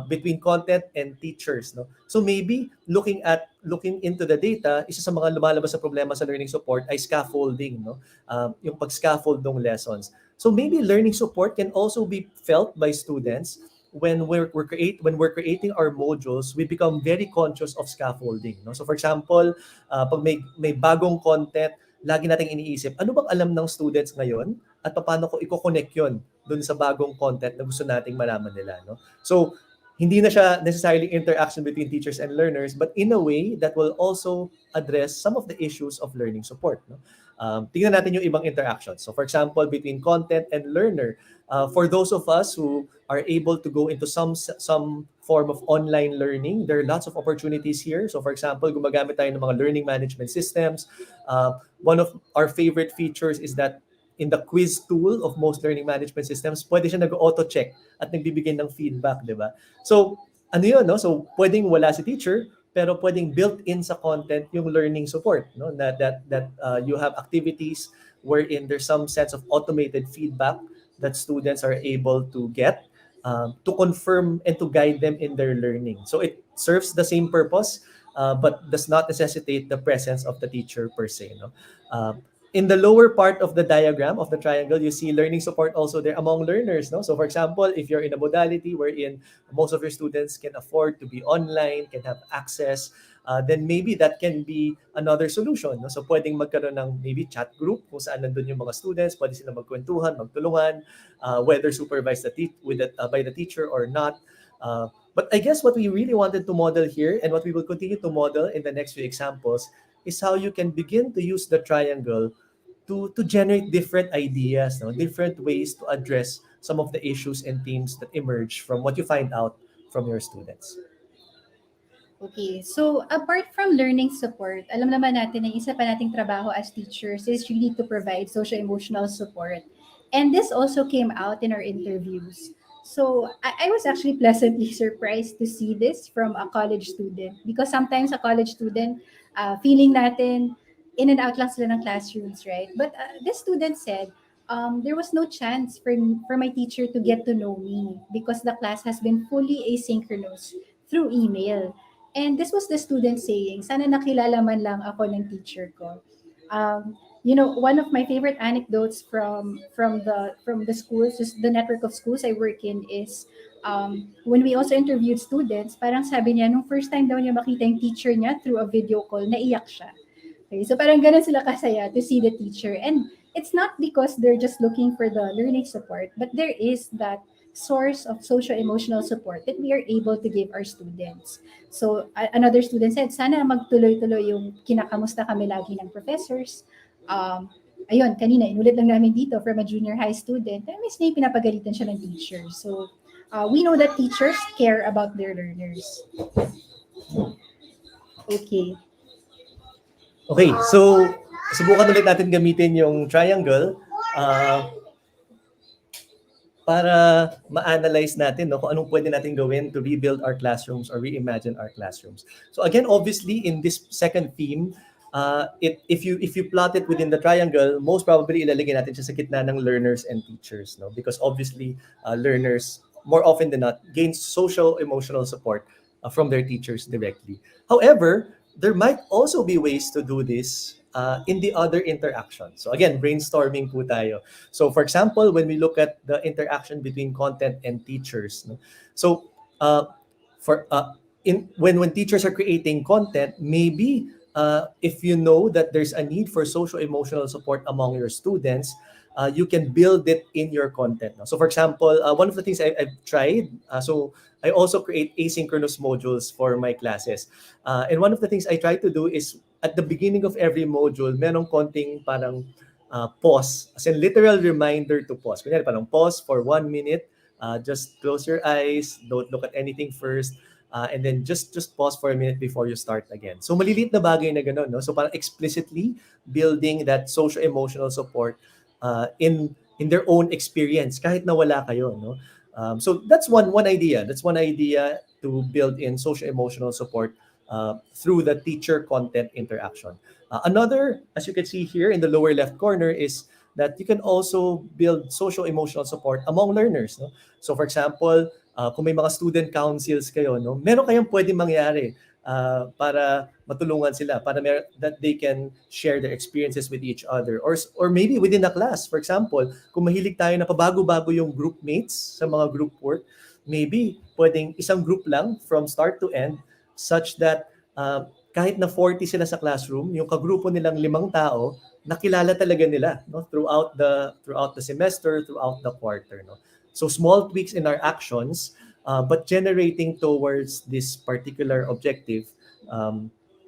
between content and teachers, no? So maybe looking into the data, isa sa mga lumalabas sa problema sa learning support ay scaffolding, no? Yung pag-scaffold ng lessons. So maybe learning support can also be felt by students when we're creating our modules. We become very conscious of scaffolding, no? So for example, pag may bagong content, lagi nating iniisip, ano bang alam ng students ngayon at paano ko i-connect 'yon dun sa bagong content na gusto nating malaman nila, no? So hindi na siya necessarily interaction between teachers and learners, but in a way that will also address some of the issues of learning support, no? Tingnan natin yung ibang interactions. So for example, between content and learner, for those of us who are able to go into some form of online learning, there are lots of opportunities here. So for example, gumagamit tayo ng mga learning management systems. One of our favorite features is that in the quiz tool of most learning management systems, pwede siya nag-auto-check at nagbibigay ng feedback, di ba? So ano yun, no? So pwedeng wala si teacher, pero pwedeng built-in sa content yung learning support, no? That you have activities wherein there's some sense of automated feedback that students are able to get to confirm and to guide them in their learning. So it serves the same purpose, but does not necessitate the presence of the teacher per se. No? In the lower part of the diagram of the triangle, you see learning support also there among learners. No? So for example, if you're in a modality wherein most of your students can afford to be online, can have access, then maybe that can be another solution. No? So pwedeng magkaroon ng maybe chat group kung saan nandun yung mga students, pwede sila magkwentuhan, magtulungan, whether supervised by the teacher or not. But I guess what we really wanted to model here and what we will continue to model in the next few examples is how you can begin to use the triangle to generate different ideas, no? Different ways to address some of the issues and themes that emerge from what you find out from your students. Okay, so apart from learning support, alam naman natin na isa pa nating trabaho as teachers is really to provide social-emotional support. And this also came out in our interviews. So I was actually pleasantly surprised to see this from a college student because sometimes a college student, feeling natin in and out lang sila ng classrooms, right? But this student said, there was no chance for my teacher to get to know me because the class has been fully asynchronous through email. And this was the student saying, sana nakilala man lang ako ng teacher ko. One of my favorite anecdotes from the schools, just the network of schools I work in is when we also interviewed students, parang sabi niya, nung first time daw niya makita yung teacher niya through a video call, naiyak siya. Okay, so parang ganun sila kasaya to see the teacher. And it's not because they're just looking for the learning support, but there is that source of social-emotional support that we are able to give our students. So another student said, sana magtuloy-tuloy yung kinakamusta kami lagi ng professors. Ayun, kanina, inulit lang namin dito from a junior high student, miss na yung pinapagalitan siya ng teacher. So we know that teachers care about their learners. Okay. Okay, so subukan ulit natin gamitin yung triangle para ma-analyze natin, no, kung anong pwede natin gawin to rebuild our classrooms or reimagine our classrooms. So again, obviously, in this second theme, if you plot it within the triangle, most probably ilalagay natin siya sa gitna ng learners and teachers, no? Because obviously, learners, more often than not, gain social emotional support from their teachers directly. However, there might also be ways to do this in the other interactions. So again, brainstorming po tayo. So for example, when we look at the interaction between content and teachers, no? So when teachers are creating content, maybe if you know that there's a need for social emotional support among your students, you can build it in your content. So for example, one of the things I've tried, so I also create asynchronous modules for my classes. And one of the things I try to do is at the beginning of every module, merong konting parang pause, as in literal reminder to pause. Kunyari parang pause for 1 minute, just close your eyes, don't look at anything first, and then just pause for a minute before you start again. So maliliit na bagay na ganun, no? So parang explicitly building that social emotional support in their own experience kahit na wala kayo, no? So that's one idea. That's one idea to build in social emotional support through the teacher content interaction. Another, as you can see here in the lower left corner, is that you can also build social emotional support among learners, no? So for example, kung may mga student councils kayo, no, meron kayong pwedeng mangyari para matulungan sila, that they can share their experiences with each other, or maybe within a class. For example, kung mahilig tayo na pabago-bago yung group mates sa mga group work, maybe pwedeng isang group lang from start to end, such that kahit na 40 sila sa classroom, yung kagrupo nilang 5 tao, nakilala talaga nila, no, throughout the semester, throughout the quarter, no. So small tweaks in our actions, but generating towards this particular objective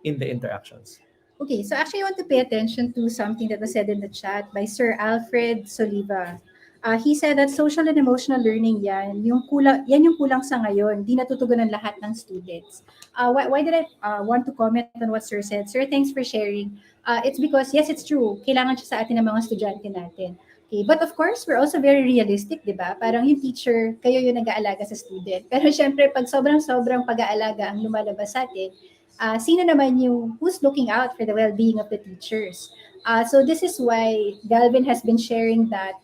in the interactions. Okay, so actually I want to pay attention to something that was said in the chat by Sir Alfred Soliva. He said that social and emotional learning yan yung kulang sa ngayon, di natutugunan lahat ng students. Why did I want to comment on what Sir said? Sir, thanks for sharing. It's because, yes, it's true, kailangan siya sa atin ng mga estudyante natin. Okay, but of course, we're also very realistic, di ba? Parang yung teacher, kayo yung nag-aalaga sa student. Pero syempre, pag sobrang-sobrang pag-aalaga ang lumalabas sa atin, sino naman yung who's looking out for the well-being of the teachers? So this is why Galvin has been sharing that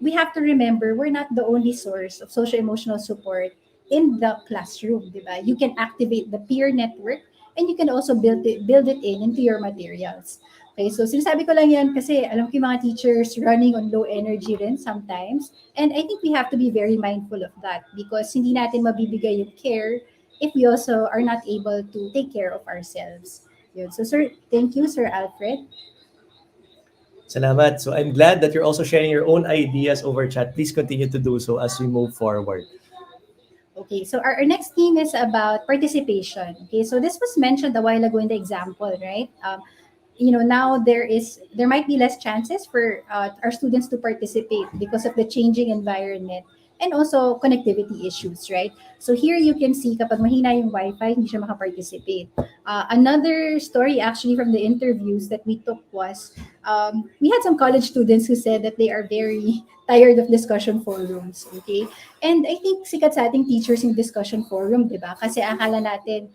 we have to remember we're not the only source of social-emotional support in the classroom, di ba? You can activate the peer network and you can also build it in into your materials. Okay, so sinasabi ko lang yan kasi alam ko yung mga teachers running on low energy rin sometimes. And I think we have to be very mindful of that because hindi natin mabibigay yung care if we also are not able to take care of ourselves. Yun. So sir, thank you, Sir Alfred. Salamat. So I'm glad that you're also sharing your own ideas over chat. Please continue to do so as we move forward. Okay, so our next theme is about participation. Okay, so this was mentioned a while ago in the example, right? Now there might be less chances for our students to participate because of the changing environment and also connectivity issues, right? So here you can see kapag mahina yung Wi-Fi, hindi siya makaparticipate. Another story actually from the interviews that we took was we had some college students who said that they are very tired of discussion forums, okay? And I think sikat sa ating teachers yung discussion forum, di ba? Kasi akala natin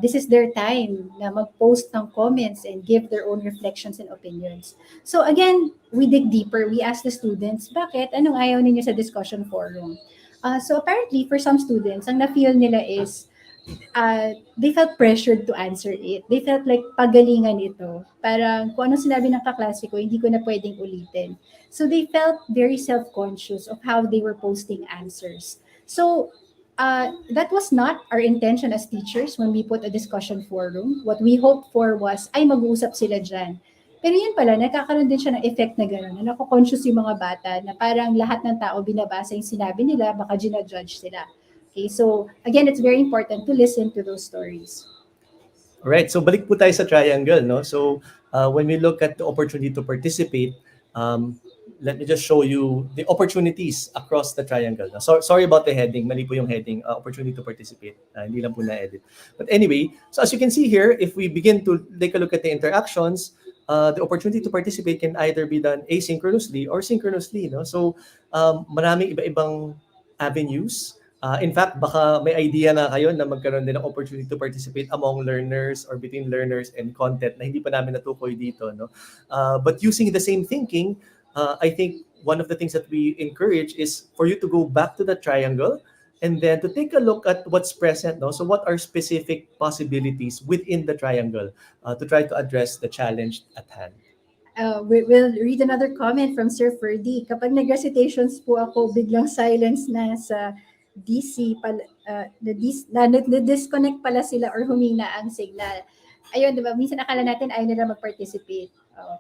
this is their time na mag-post ng comments and give their own reflections and opinions. So again, we dig deeper. We ask the students, bakit? Anong ayaw ninyo sa discussion forum? So apparently, for some students, ang na-feel nila is they felt pressured to answer it. They felt like pagalingan ito. Parang kung ano sinabi ng kaklase ko, hindi ko na pwedeng ulitin. So they felt very self-conscious of how they were posting answers. So that was not our intention as teachers when we put a discussion forum. What we hoped for was, ay mag-uusap sila dyan. Pero yun pala, nakakaroon din siya ng effect na gano'n, na nako-conscious yung mga bata na parang lahat ng tao binabasa yung sinabi nila, baka ginajudge sila. Okay, so again, it's very important to listen to those stories. All right, so balik po tayo sa triangle, no? So when we look at the opportunity to participate, let me just show you the opportunities across the triangle. Sorry about the heading, mali po yung heading, opportunity to participate. Hindi lang po na-edit. But anyway, so as you can see here, if we begin to take a look at the interactions, the opportunity to participate can either be done asynchronously or synchronously, no? So maraming iba-ibang avenues. In fact, baka may idea na kayo na magkaroon din ng opportunity to participate among learners or between learners and content na hindi pa namin natukoy dito, no? But using the same thinking, I think one of the things that we encourage is for you to go back to the triangle and then to take a look at what's present, no? So what are specific possibilities within the triangle to try to address the challenge at hand? We'll read another comment from Sir Ferdy. Kapag nag-recitations po ako, biglang silence na sa DC, na-disconnect pala sila or humina ang signal. Ayun, di ba? Minsan akala natin ayaw nila mag-participate.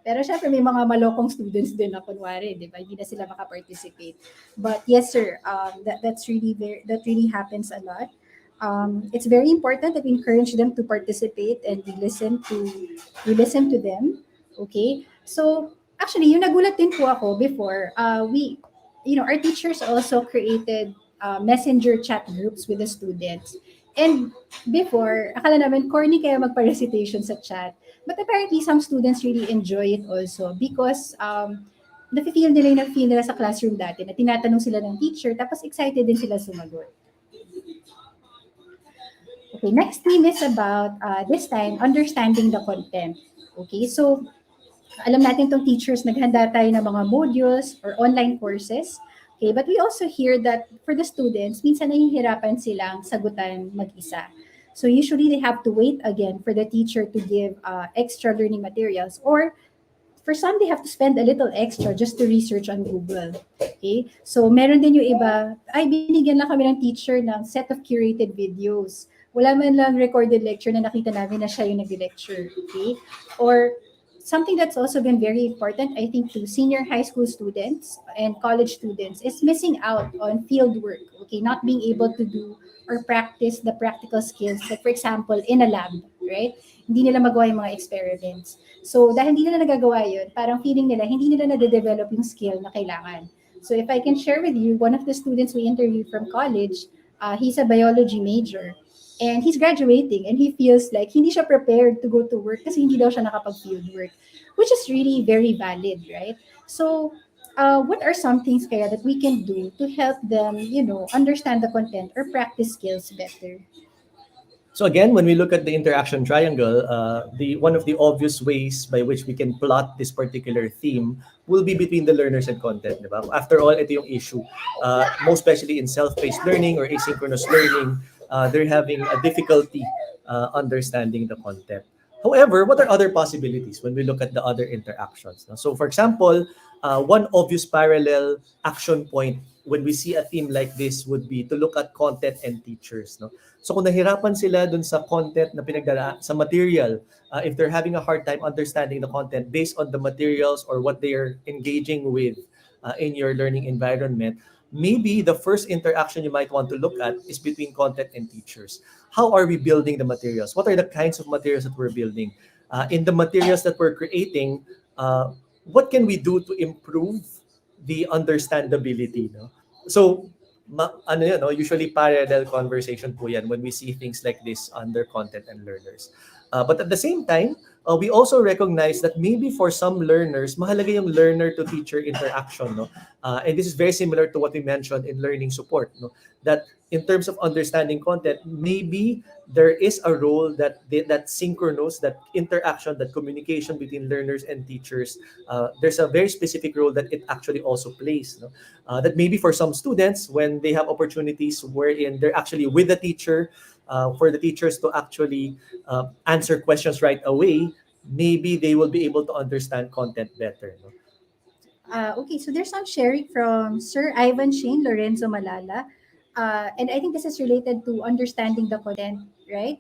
Pero syempre may mga malokong students din na kunwari, di ba? Hindi na sila makaparticipate. But yes, sir, that really happens a lot. It's very important that we encourage them to participate and we listen to them. Okay? So, actually, yung nagulat din po ako before, our teachers also created messenger chat groups with the students. And before, akala namin corny kaya magpa-recitation sa chat. But apparently, some students really enjoy it also because nafe-feel nila sa classroom dati na tinatanong sila ng teacher tapos excited din sila sumagot. Okay, next theme is about, this time, understanding the content. Okay, so alam natin tong teachers, naghanda tayo ng mga modules or online courses. Okay, but we also hear that for the students, minsan nahihirapan silang sagutan mag-isa. So usually they have to wait again for the teacher to give extra learning materials, or for some, they have to spend a little extra just to research on Google. Okay? So meron din yung iba, ay binigyan lang kami ng teacher ng set of curated videos. Wala man lang recorded lecture na nakita namin na siya yung nag-lecture. Okay? Or something that's also been very important, I think, to senior high school students and college students is missing out on field work, okay? Not being able to do or practice the practical skills, like for example, in a lab, right? Hindi nila magawa yung mga experiments. So dahil hindi nila nagagawa yun, parang feeling nila, hindi nila nade-develop yung skill na kailangan. So if I can share with you, one of the students we interviewed from college, he's a biology major. And he's graduating and he feels like hindi siya prepared to go to work kasi hindi daw siya nakapag-field work, which is really very valid, right? So What are some things kaya that we can do to help them, understand the content or practice skills better? So again, when we look at the interaction triangle, the one of the obvious ways by which we can plot this particular theme will be between the learners and content, di ba? After all, ito yung issue. Most especially in self-paced learning or asynchronous learning, they're having a difficulty understanding the content. However, what are other possibilities when we look at the other interactions? No? So for example, one obvious parallel action point when we see a theme like this would be to look at content and teachers. No? So kung nahirapan sila dun sa content na pinagdala sa material, if they're having a hard time understanding the content based on the materials or what they are engaging with in your learning environment, maybe the first interaction you might want to look at is between content and teachers. How are we building the materials? What are the kinds of materials that we're building? In the materials that we're creating, what can we do to improve the understandability? No? So, ano yun, no? Usually parallel conversation po yan when we see things like this under content and learners. But at the same time, we also recognize that maybe for some learners, mahalaga yung learner-to-teacher interaction. No? And this is very similar to what we mentioned in learning support. No? That in terms of understanding content, maybe there is a role that synchronous, that interaction, that communication between learners and teachers, there's a very specific role that it actually also plays. No? That maybe for some students, when they have opportunities wherein they're actually with the teacher, for the teachers to actually answer questions right away, maybe they will be able to understand content better. No? Okay, so there's some sharing from Sir Ivan Shane Lorenzo Malala. And I think this is related to understanding the content, right?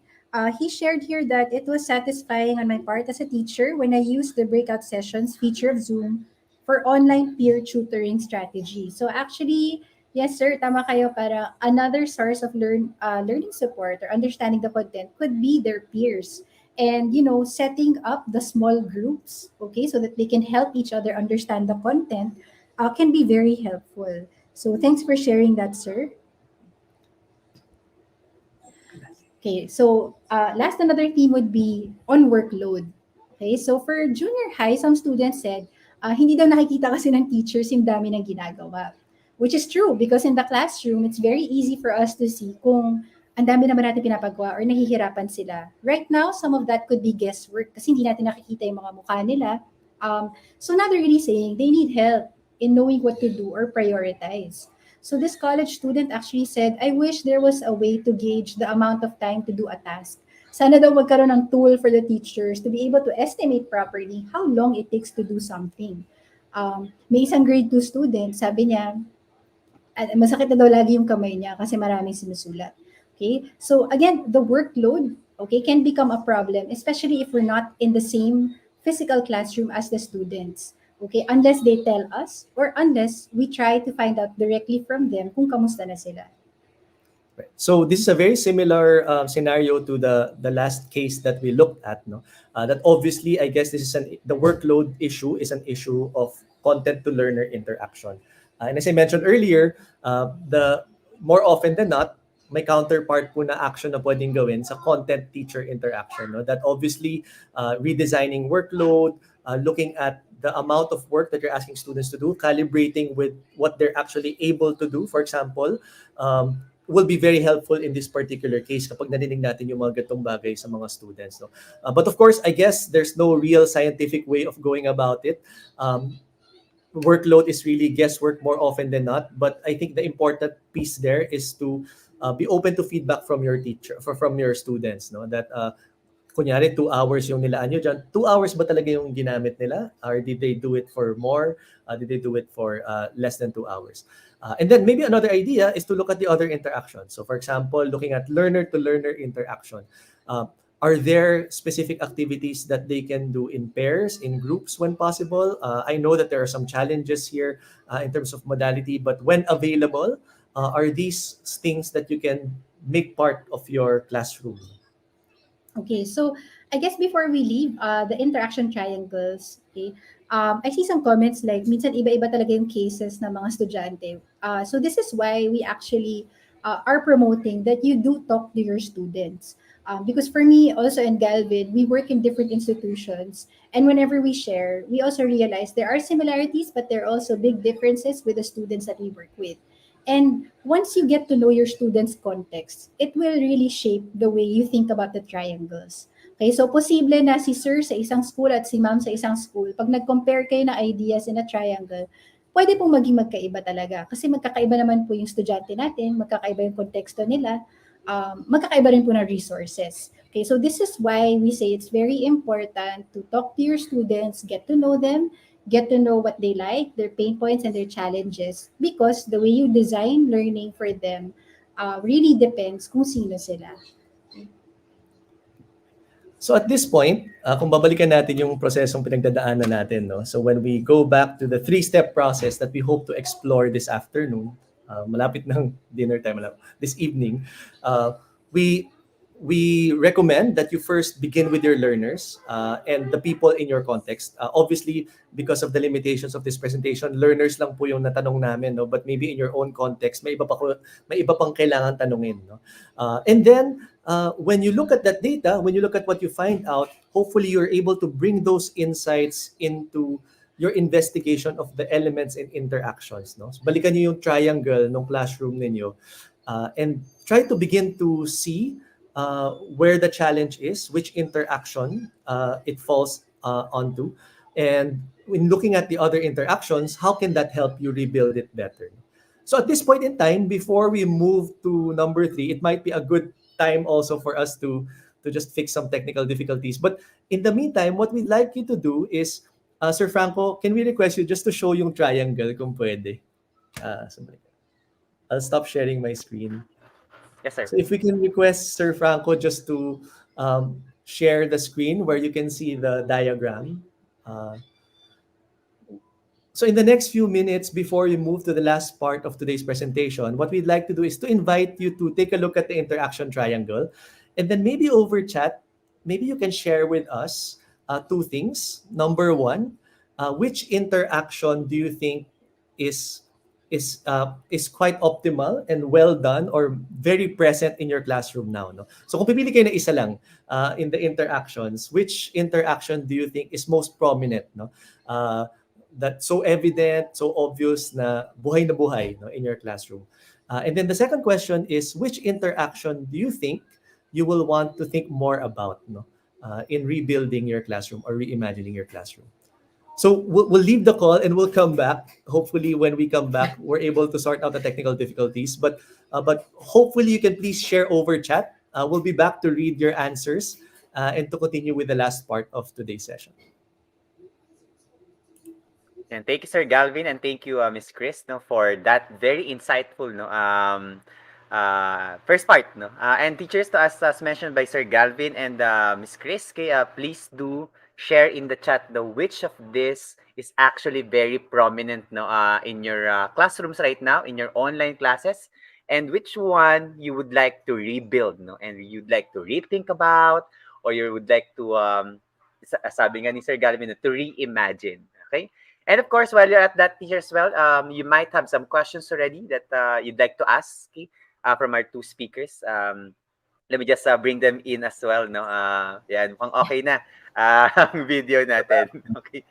He shared here that it was satisfying on my part as a teacher when I used the breakout sessions feature of Zoom for online peer tutoring strategy. So actually, yes, sir, tama kayo, para another source of learning support or understanding the content could be their peers. And setting up the small groups, okay, so that they can help each other understand the content, can be very helpful. So thanks for sharing that, sir. Okay, so last, another theme would be on workload. Okay, so for junior high, some students said, hindi daw nakikita kasi ng teachers yung dami ng ginagawa. Which is true, because in the classroom, it's very easy for us to see kung ang dami naman natin pinapagawa or nahihirapan sila. Right now, some of that could be guesswork kasi hindi natin nakikita yung mga mukha nila. So now they're really saying they need help in knowing what to do or prioritize. So this college student actually said, I wish there was a way to gauge the amount of time to do a task. Sana daw magkaroon ng tool for the teachers to be able to estimate properly how long it takes to do something. May isang grade 2 student, sabi niya, masakit na daw lagi yung kamay niya kasi maraming sinusulat. Okay? So again, the workload, okay, can become a problem, especially if we're not in the same physical classroom as the students. Okay, unless they tell us or unless we try to find out directly from them kung kamusta na sila. Right. So this is a very similar scenario to the last case that we looked at. No, that obviously, I guess this is the workload issue is an issue of content to learner interaction. And as I mentioned earlier, the more often than not, may counterpart po na action na pwedeng gawin sa content-teacher interaction. No? That obviously, redesigning workload, looking at the amount of work that you're asking students to do, calibrating with what they're actually able to do, for example, will be very helpful in this particular case kapag narinig natin yung mga gatong bagay sa mga students. No? But of course, I guess there's no real scientific way of going about it. Workload is really guesswork more often than not. But I think the important piece there is to be open to feedback from your teacher, from your students. No? That kunyari 2 hours yung nilaan nyo dyan, 2 hours ba talaga yung ginamit nila? Or did they do it for more? Did they do it for less than 2 hours? And then maybe another idea is to look at the other interactions. So for example, looking at learner-to-learner interaction. Are there specific activities that they can do in pairs, in groups when possible? I know that there are some challenges here in terms of modality, but when available, are these things that you can make part of your classroom? Okay, so I guess before we leave the interaction triangles, okay, I see some comments like minsan iba-iba talaga yung cases ng mga estudyante. So this is why we actually are promoting that you do talk to your students. Because for me, also in Galvin, we work in different institutions. And whenever we share, we also realize there are similarities, but there are also big differences with the students that we work with. And once you get to know your students' context, it will really shape the way you think about the triangles. Okay, so posible na si sir sa isang school at si ma'am sa isang school, pag nag-compare kayo na ideas in a triangle, pwede pong maging magkaiba talaga. Kasi magkakaiba naman po yung estudyante natin, magkakaiba yung konteksto nila, magkakaiba rin po ng resources. Okay, so this is why we say it's very important to talk to your students, get to know them, get to know what they like, their pain points and their challenges, because the way you design learning for them really depends kung sino sila. So at this point, kung babalikan natin yung prosesong pinagdadaanan natin, no? So when we go back to the three-step process that we hope to explore this afternoon, malapit ng dinner time, this evening, we recommend that you first begin with your learners and the people in your context. Obviously, because of the limitations of this presentation, learners lang po yung natanong namin, no? But maybe in your own context, may iba pang kailangan tanungin, no? And then, when you look at that data, when you look at what you find out, hopefully you're able to bring those insights into your investigation of the elements and interactions. No? So balikan niyo yung triangle ng classroom ninyo and try to begin to see where the challenge is, which interaction it falls onto, and in looking at the other interactions, how can that help you rebuild it better? So at this point in time, before we move to number 3, it might be a good time also for us to just fix some technical difficulties. But in the meantime, what we'd like you to do is, Sir Franco, can we request you just to show yung triangle kung pwede? I'll stop sharing my screen. Yes, sir. So if we can request Sir Franco just to share the screen where you can see the diagram. So in the next few minutes before we move to the last part of today's presentation, what we'd like to do is to invite you to take a look at the interaction triangle. And then maybe over chat, maybe you can share with us 2 things. Number 1, which interaction do you think is quite optimal and well done or very present in your classroom now? No? So kung pipili kayo na isa lang in the interactions, which interaction do you think is most prominent? No? That's so evident, so obvious na buhay no, in your classroom. And then the second question is, which interaction do you think you will want to think more about, no, in rebuilding your classroom or reimagining your classroom? So we'll leave the call and we'll come back. Hopefully, when we come back, we're able to sort out the technical difficulties. But hopefully, you can please share over chat. We'll be back to read your answers and to continue with the last part of today's session. And thank you, Sir Galvin, and thank you, Miss Chris, no, for that very insightful, no, first part, no. And teachers, to us, as mentioned by Sir Galvin and Miss Chris, please do share in the chat the which of this is actually very prominent, no, in your classrooms right now, in your online classes, and which one you would like to rebuild, no, and you'd like to rethink about, or you would like to sabi nga ni Sir Galvin, to reimagine. Okay. And of course, while you're at that, teachers, well, you might have some questions already that you'd like to ask from our 2 speakers. Let me just bring them in as well, no? Yan, mukhang okay na ang video natin. Okay.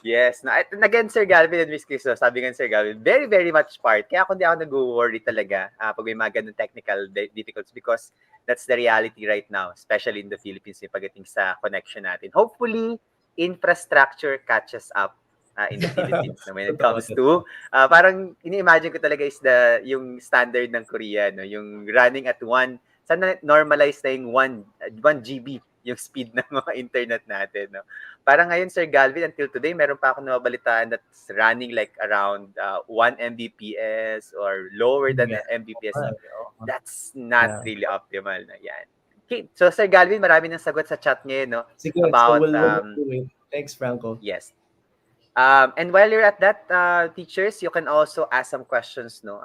Yes. And again, Sir Galvin and Miss Chris, sabi nga Sir Galvin, very, very much part. Kaya ako hindi ako nag-worry talaga pag may mga ganun technical difficulties, because that's the reality right now, especially in the Philippines, pagdating sa connection natin. Hopefully, infrastructure catches up in the Philippines when it comes to parang ini-imagine ko talaga is yung standard ng Korea, no, yung running at sana normalize na yung 1 GB yung speed ng mga internet natin, no. Parang ngayon, Sir Galvin, until today meron pa ako nababalitaan that's running like around 1 Mbps or lower than Mbps. That's not really optimal na yan. Okay, so Sir Galvin, marami nang sagot sa chat ngayon, no, Sige, about so we'll do it. Thanks, Franco. Yes. And while you're at that, teachers, you can also ask some questions, no,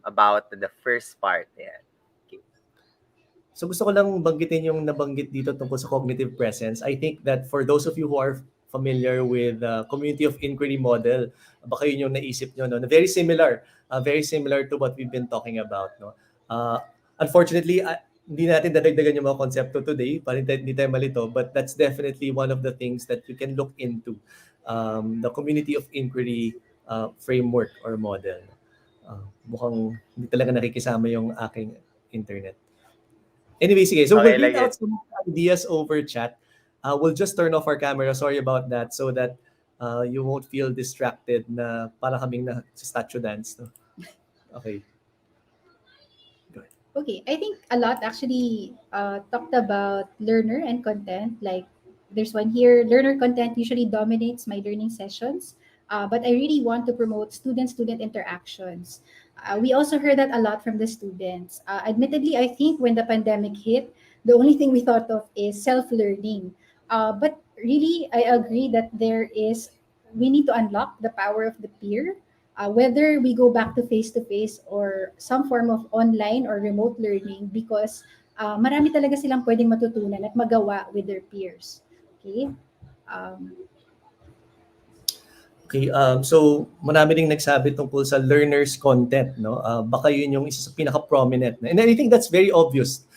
about the first part. Yeah. Okay. So gusto ko lang banggitin yung nabanggit dito tungkol sa cognitive presence. I think that for those of you who are familiar with the community of inquiry model, baka yun yung naisip nyo, no, na very similar to what we've been talking about, no. Unfortunately, hindi natin dadagdagan yung mga konsepto today para hindi tayo malito, but that's definitely one of the things that you can look into, the community of inquiry framework or model. Mukhang hindi talaga nakikisama yung aking internet. Anyway, sige. So we'll Okay, read like out some ideas over chat. We'll just turn off our camera. Sorry about that. So that you won't feel distracted na para kaming na sa statue dance. No? Okay. Go ahead. Okay, I think a lot actually talked about learner and content. Like there's one here, learner content usually dominates my learning sessions, but I really want to promote student-student interactions. We also heard that a lot from the students. Admittedly, I think when the pandemic hit, the only thing we thought of is self-learning. But really, I agree that we need to unlock the power of the peer, whether we go back to face or some form of online or remote learning, because marami talaga silang pwedeng matutunan at magawa with their peers. Okay? Um, Okay, so marami ding nagsabi tungkol sa learners content, no? Baka yun yung isa sa pinaka-prominent. And I think that's very obvious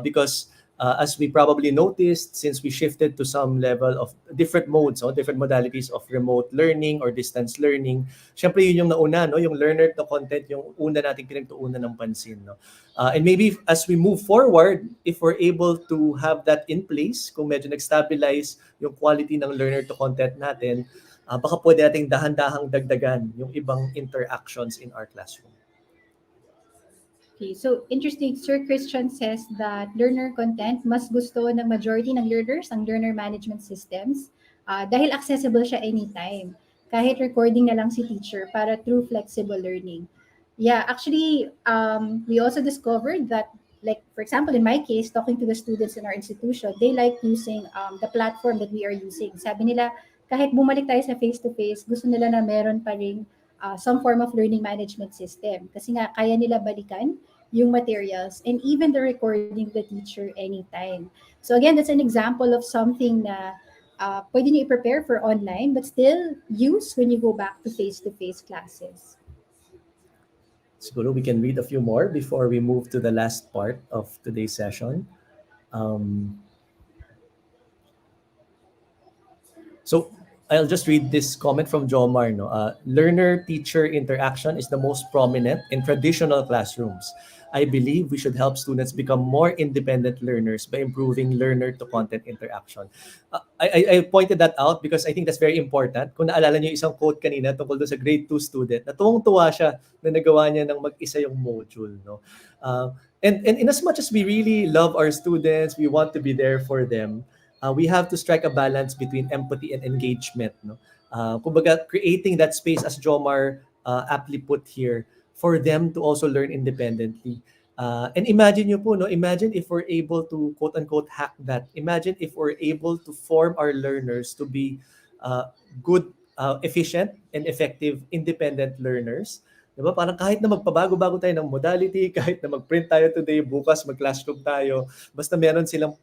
because as we probably noticed, since we shifted to some level of different modes, no? Different modalities of remote learning or distance learning, syempre yun yung nauna, no? Yung learner to content, yung una nating pinagtuunan ng pansin. No? And maybe as we move forward, if we're able to have that in place, kung medyo nag-stabilize yung quality ng learner to content natin, baka pwede nating dahan-dahang dagdagan yung ibang interactions in our classroom. Okay, so interesting. Sir Christian says that learner content mas gusto ng majority ng learners ang learner management systems dahil accessible siya anytime. Kahit recording na lang si teacher para true flexible learning. Yeah, actually, we also discovered that, like, for example, in my case, talking to the students in our institution, they like using the platform that we are using. Sabi nila, kahit bumalik tayo sa face-to-face, gusto nila na meron pa rin some form of learning management system. Kasi nga, kaya nila balikan yung materials and even the recording of the teacher anytime. So again, that's an example of something na pwede niyo i-prepare for online but still use when you go back to face-to-face classes. Siguro we can read a few more before we move to the last part of today's session. So I'll just read this comment from Jomar. No? Learner-teacher interaction is the most prominent in traditional classrooms. I believe we should help students become more independent learners by improving learner-to-content interaction. I pointed that out because I think that's very important. Kung naalala niyo isang quote kanina tungkol doon sa grade 2 student, na tuwang-tuwa siya na nagawa niya ng mag-isa yung module. No? And in as much as we really love our students, we want to be there for them, we have to strike a balance between empathy and engagement. No? Kumbaga, creating that space, as Jomar aptly put here, for them to also learn independently. And imagine nyo po, no? Imagine if we're able to, quote-unquote, hack that. Imagine if we're able to form our learners to be good, efficient, and effective independent learners. Diba? Parang kahit na magpabago-bago tayo ng modality, kahit na mag-print tayo today, bukas mag-classroom tayo, basta meron silang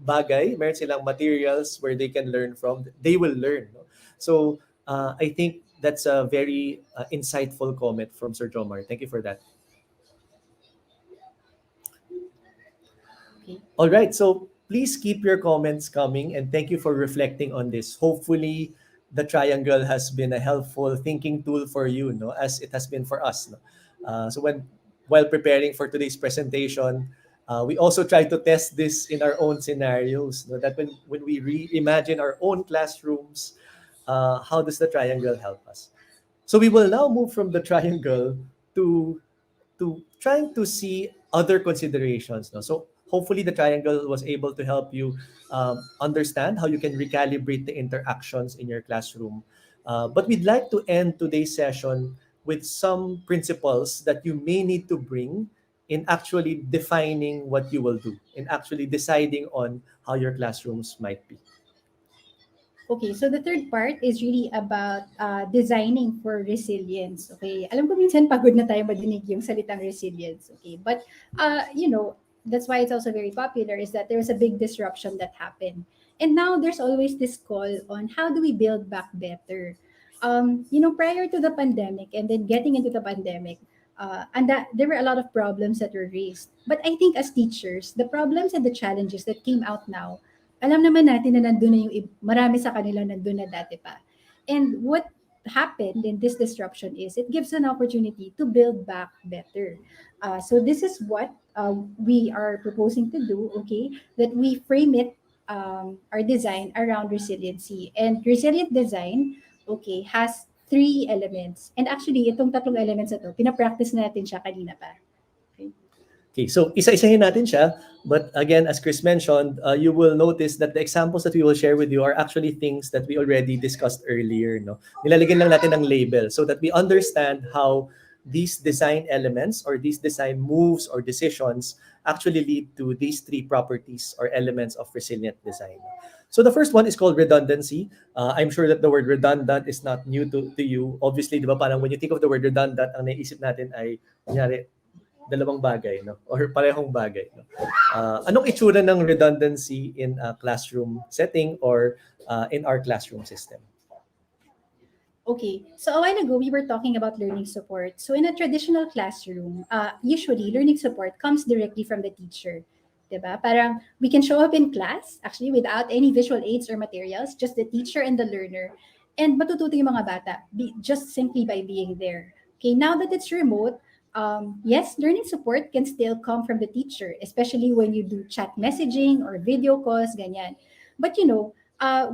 bagay, meron silang materials where they can learn from, they will learn. No? So I think that's a very insightful comment from Sir Jomar. Thank you for that. Okay. All right, so please keep your comments coming and thank you for reflecting on this. Hopefully, the triangle has been a helpful thinking tool for you, no, as it has been for us. No? So while preparing for today's presentation, we also try to test this in our own scenarios. No? That when we reimagine our own classrooms, how does the triangle help us? So we will now move from the triangle to trying to see other considerations. No? So hopefully the triangle was able to help you understand how you can recalibrate the interactions in your classroom. But we'd like to end today's session with some principles that you may need to bring in actually defining what you will do, in actually deciding on how your classrooms might be. Okay, so the third part is really about designing for resilience. Okay, alam ko minsan pagod na tayo madinig yung salitang resilience. Okay, but that's why it's also very popular is that there was a big disruption that happened. And now there's always this call on how do we build back better. Prior to the pandemic and then getting into the pandemic, And that there were a lot of problems that were raised. But I think as teachers, the problems and the challenges that came out now, alam naman natin na nandun na marami sa kanila nandun na dati pa. And what happened in this disruption is it gives an opportunity to build back better. So this is what we are proposing to do, okay? That we frame it, our design around resiliency. And resilient design, okay, has three elements. And actually, itong tatlong elements na to, pinapractice natin siya kanina pa. Okay. Okay, so isa-isahin natin siya. But again, as Chris mentioned, you will notice that the examples that we will share with you are actually things that we already discussed earlier. No? Nilalagyan lang natin ng label so that we understand how these design elements or these design moves or decisions actually lead to these three properties or elements of resilient design. So the first one is called redundancy. I'm sure that the word redundant is not new to you. Obviously, di ba, parang when you think of the word redundant, ang naisip natin ay, kunyari, dalawang bagay, no? Or parehong bagay. No? Anong itsura ng redundancy in a classroom setting or in our classroom system? Okay, so a while ago, we were talking about learning support. So in a traditional classroom, usually learning support comes directly from the teacher. Diba? Parang we can show up in class, actually, without any visual aids or materials, just the teacher and the learner. And matututo yung mga bata, just simply by being there. Okay, now that it's remote, yes, learning support can still come from the teacher, especially when you do chat messaging or video calls, ganyan. But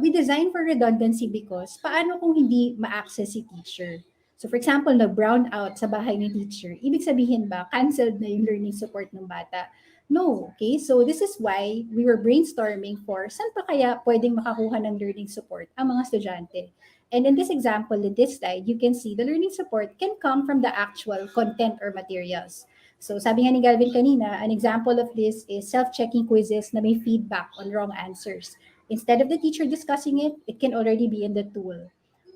we design for redundancy because paano kung hindi ma-access si teacher? So for example, nag-brown out sa bahay ni teacher, ibig sabihin ba, canceled na yung learning support ng bata? No, okay? So this is why we were brainstorming for saan pa kaya pwedeng makakuha ng learning support ang mga estudyante. And in this example, in this slide, you can see the learning support can come from the actual content or materials. So sabi nga ni Galvin kanina, an example of this is self-checking quizzes na may feedback on wrong answers. Instead of the teacher discussing it, it can already be in the tool.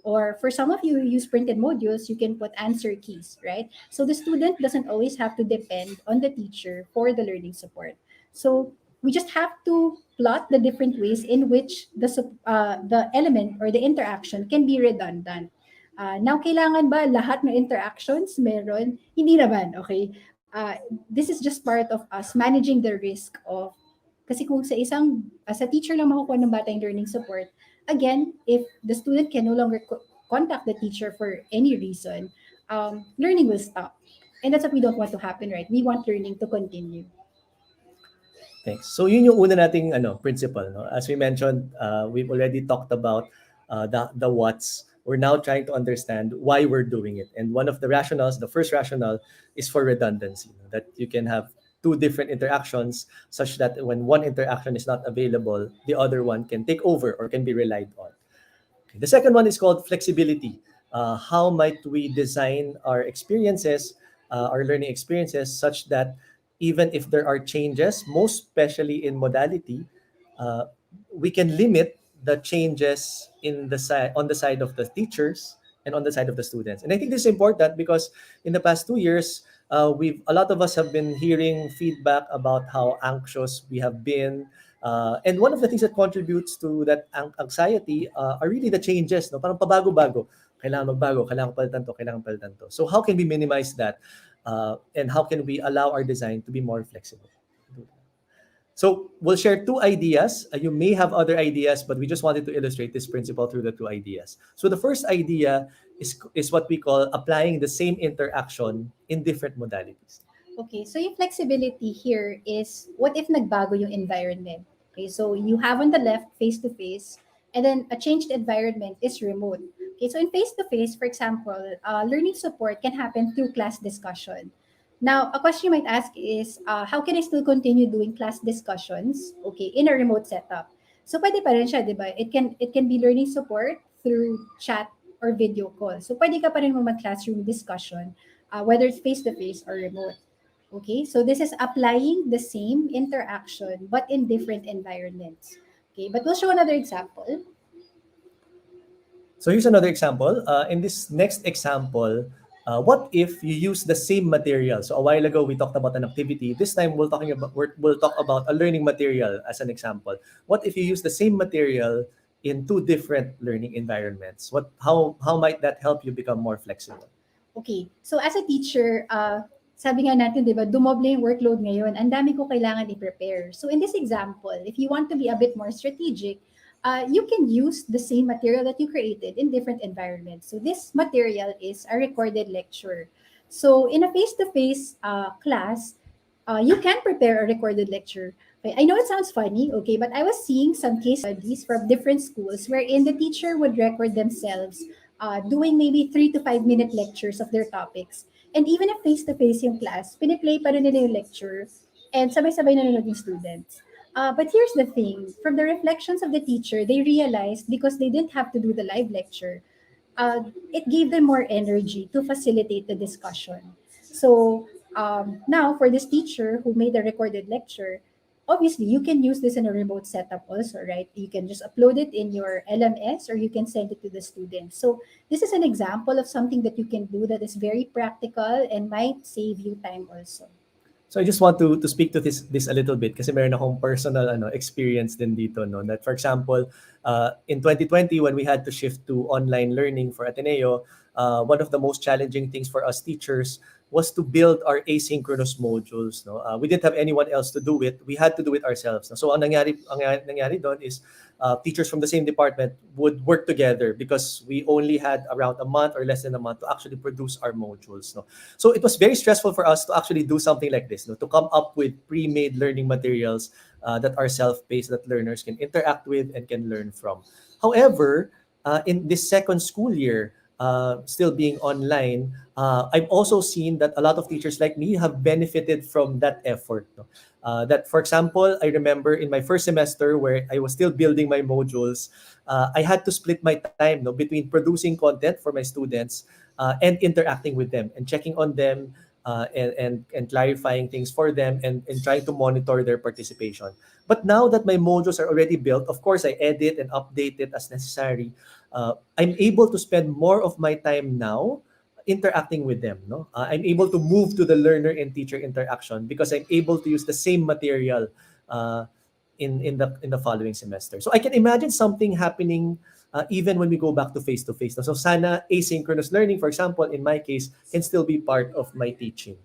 Or for some of you who use printed modules, you can put answer keys, right? So the student doesn't always have to depend on the teacher for the learning support. So we just have to plot the different ways in which the element or the interaction can be redundant. Now, kailangan ba lahat ng interactions meron? Hindi naman, okay? This is just part of us managing the risk of, kasi kung sa teacher lang makukuha ng bata yung learning support, again, if the student can no longer contact the teacher for any reason, learning will stop. And that's what we don't want to happen, right? We want learning to continue. Thanks. So yun yung una nating principle. No? As we mentioned, we've already talked about the what's. We're now trying to understand why we're doing it. And one of the rationales, the first rationale, is for redundancy. That you can have two different interactions such that when one interaction is not available, the other one can take over or can be relied on. Okay. The second one is called flexibility. How might we design our experiences, our learning experiences, such that even if there are changes, most especially in modality, we can limit the changes on the side of the teachers and on the side of the students. And I think this is important because in the past 2 years, a lot of us have been hearing feedback about how anxious we have been. And one of the things that contributes to that anxiety are really the changes. No? Parang pabago-bago. Kailangan magbago, kailangan palitan to, kailangan palitan to. So how can we minimize that? And how can we allow our design to be more flexible? So we'll share two ideas. You may have other ideas, but we just wanted to illustrate this principle through the two ideas. So the first idea is what we call applying the same interaction in different modalities. Okay, so yung flexibility here is what if nagbago yung environment? Okay, so you have on the left face-to-face, and then a changed environment is remote. Okay, so in face-to-face, for example, learning support can happen through class discussion. Now, a question you might ask is, how can I still continue doing class discussions, okay, in a remote setup? So pwede pa rin siya, di ba? It can be learning support through chat or video call. So pwede ka pa rin mag-classroom discussion, whether it's face-to-face or remote. Okay, so this is applying the same interaction but in different environments. Okay, but we'll show another example. So here's another example. In this next example, what if you use the same material? So a while ago we talked about an activity. This time we'll talk about a learning material as an example. What if you use the same material in two different learning environments? How might that help you become more flexible? Okay, so as a teacher, sabi nga natin, di ba, dumoble yung workload ngayon. Ang dami ko kailangan i-prepare. So in this example, if you want to be a bit more strategic, you can use the same material that you created in different environments. So this material is a recorded lecture. So in a face-to-face class, you can prepare a recorded lecture. Okay, I know it sounds funny, okay, but I was seeing some case studies from different schools wherein the teacher would record themselves doing maybe 3 to 5 minute lectures of their topics. And even if face-to-face yung class, piniplay pa rin nila yung lecture and sabay-sabay nanonood yung students. But here's the thing, from the reflections of the teacher, they realized because they didn't have to do the live lecture, it gave them more energy to facilitate the discussion. So now, for this teacher who made a recorded lecture, obviously you can use this in a remote setup also, right? You can just upload it in your LMS or you can send it to the students. So this is an example of something that you can do that is very practical and might save you time also. So I just want to speak to this a little bit kasi meron akong personal experience din dito, no, that for example in 2020 when we had to shift to online learning for Ateneo, one of the most challenging things for us teachers was to build our asynchronous modules, no. We didn't have anyone else to do it. We had to do it ourselves, no? So ang nangyari doon is teachers from the same department would work together because we only had around a month or less than a month to actually produce our modules, no. So it was very stressful for us to actually do something like this, no, to come up with pre-made learning materials that are self-paced, that learners can interact with and can learn from. However, in this second school year, still being online, I've also seen that a lot of teachers like me have benefited from that effort, no? That, for example, I remember in my first semester where I was still building my modules, I had to split my time, no, between producing content for my students and interacting with them and checking on them and clarifying things for them and trying to monitor their participation. But now that my modules are already built, of course, I edit and update it as necessary. I'm able to spend more of my time now interacting with them, no. I'm able to move to the learner and teacher interaction because I'm able to use the same material uh, in the following semester. So I can imagine something happening even when we go back to face. So sana asynchronous learning, for example, in my case, can still be part of my teaching.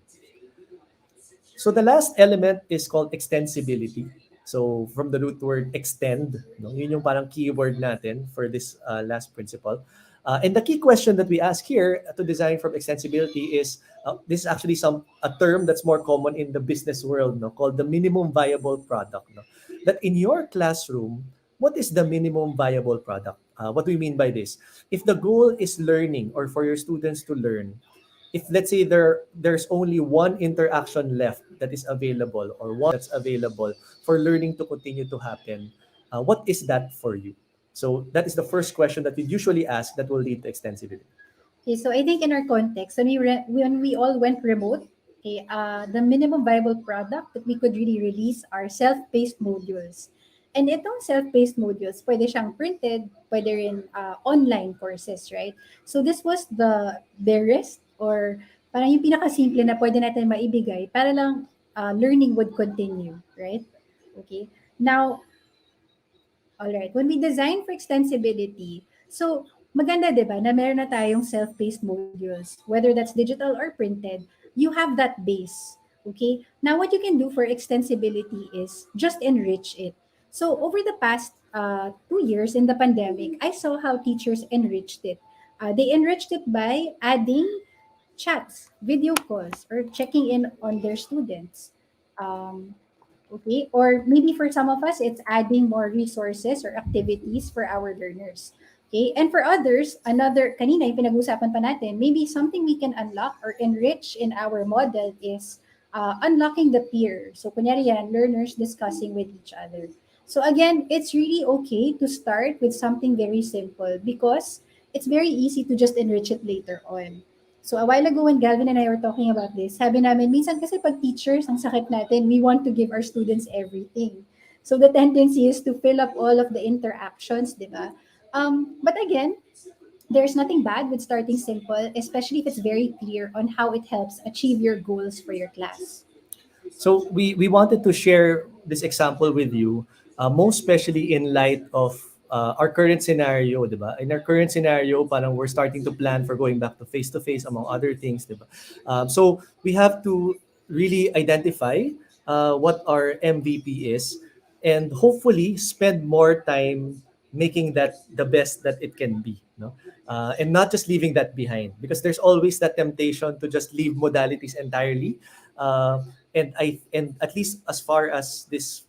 So the last element is called extensibility. So from the root word extend, no, yun yung parang keyword natin for this last principle. And the key question that we ask here to design from extensibility is this is actually a term that's more common in the business world, no, called the minimum viable product. No? That in your classroom, what is the minimum viable product? What do we mean by this? If the goal is learning or for your students to learn, if let's say there's only one interaction left that is available or one that's available for learning to continue to happen, what is that for you? So that is the first question that we usually ask that will lead to extensivity. Okay, so I think in our context, when we all went remote, okay, the minimum viable product that we could really release are self-paced modules. And itong self-paced modules, pwede siyang printed, pwede rin online courses, right? So this was the barest or parang yung pinakasimple na pwede natin maibigay para lang learning would continue, right? Okay. Now, all right. When we design for extensibility, so maganda 'di ba na meron na tayong self-paced modules, whether that's digital or printed, you have that base. Okay? Now what you can do for extensibility is just enrich it. So over the past 2 years in the pandemic, I saw how teachers enriched it. They enriched it by adding chats, video calls, or checking in on their students. Um, Okay? Or maybe for some of us, it's adding more resources or activities for our learners. Okay? And for others, kanina yung pinag-usapan pa natin, maybe something we can unlock or enrich in our model is unlocking the peer. So kunyari yan, learners discussing with each other. So again, it's really okay to start with something very simple because it's very easy to just enrich it later on. So a while ago when Galvin and I were talking about this, sabi namin, minsan kasi pag teachers, ang sakit natin, we want to give our students everything. So the tendency is to fill up all of the interactions, di ba? But again, there's nothing bad with starting simple, especially if it's very clear on how it helps achieve your goals for your class. So we wanted to share this example with you, most especially in light of our current scenario, di ba? In our current scenario, parang we're starting to plan for going back to face, among other things, di ba? So we have to really identify what our MVP is, and hopefully spend more time making that the best that it can be, no? And not just leaving that behind, because there's always that temptation to just leave modalities entirely. And at least as far as this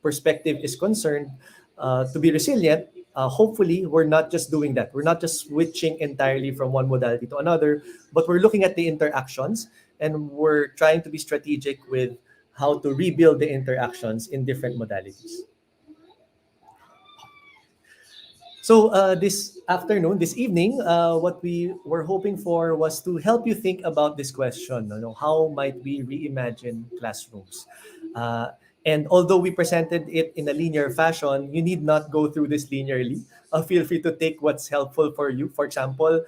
perspective is concerned, to be resilient, hopefully we're not just doing that. We're not just switching entirely from one modality to another, but we're looking at the interactions, and we're trying to be strategic with how to rebuild the interactions in different modalities. So this afternoon, this evening, what we were hoping for was to help you think about this question. How might we reimagine classrooms? And although we presented it in a linear fashion, you need not go through this linearly. Feel free to take what's helpful for you. For example,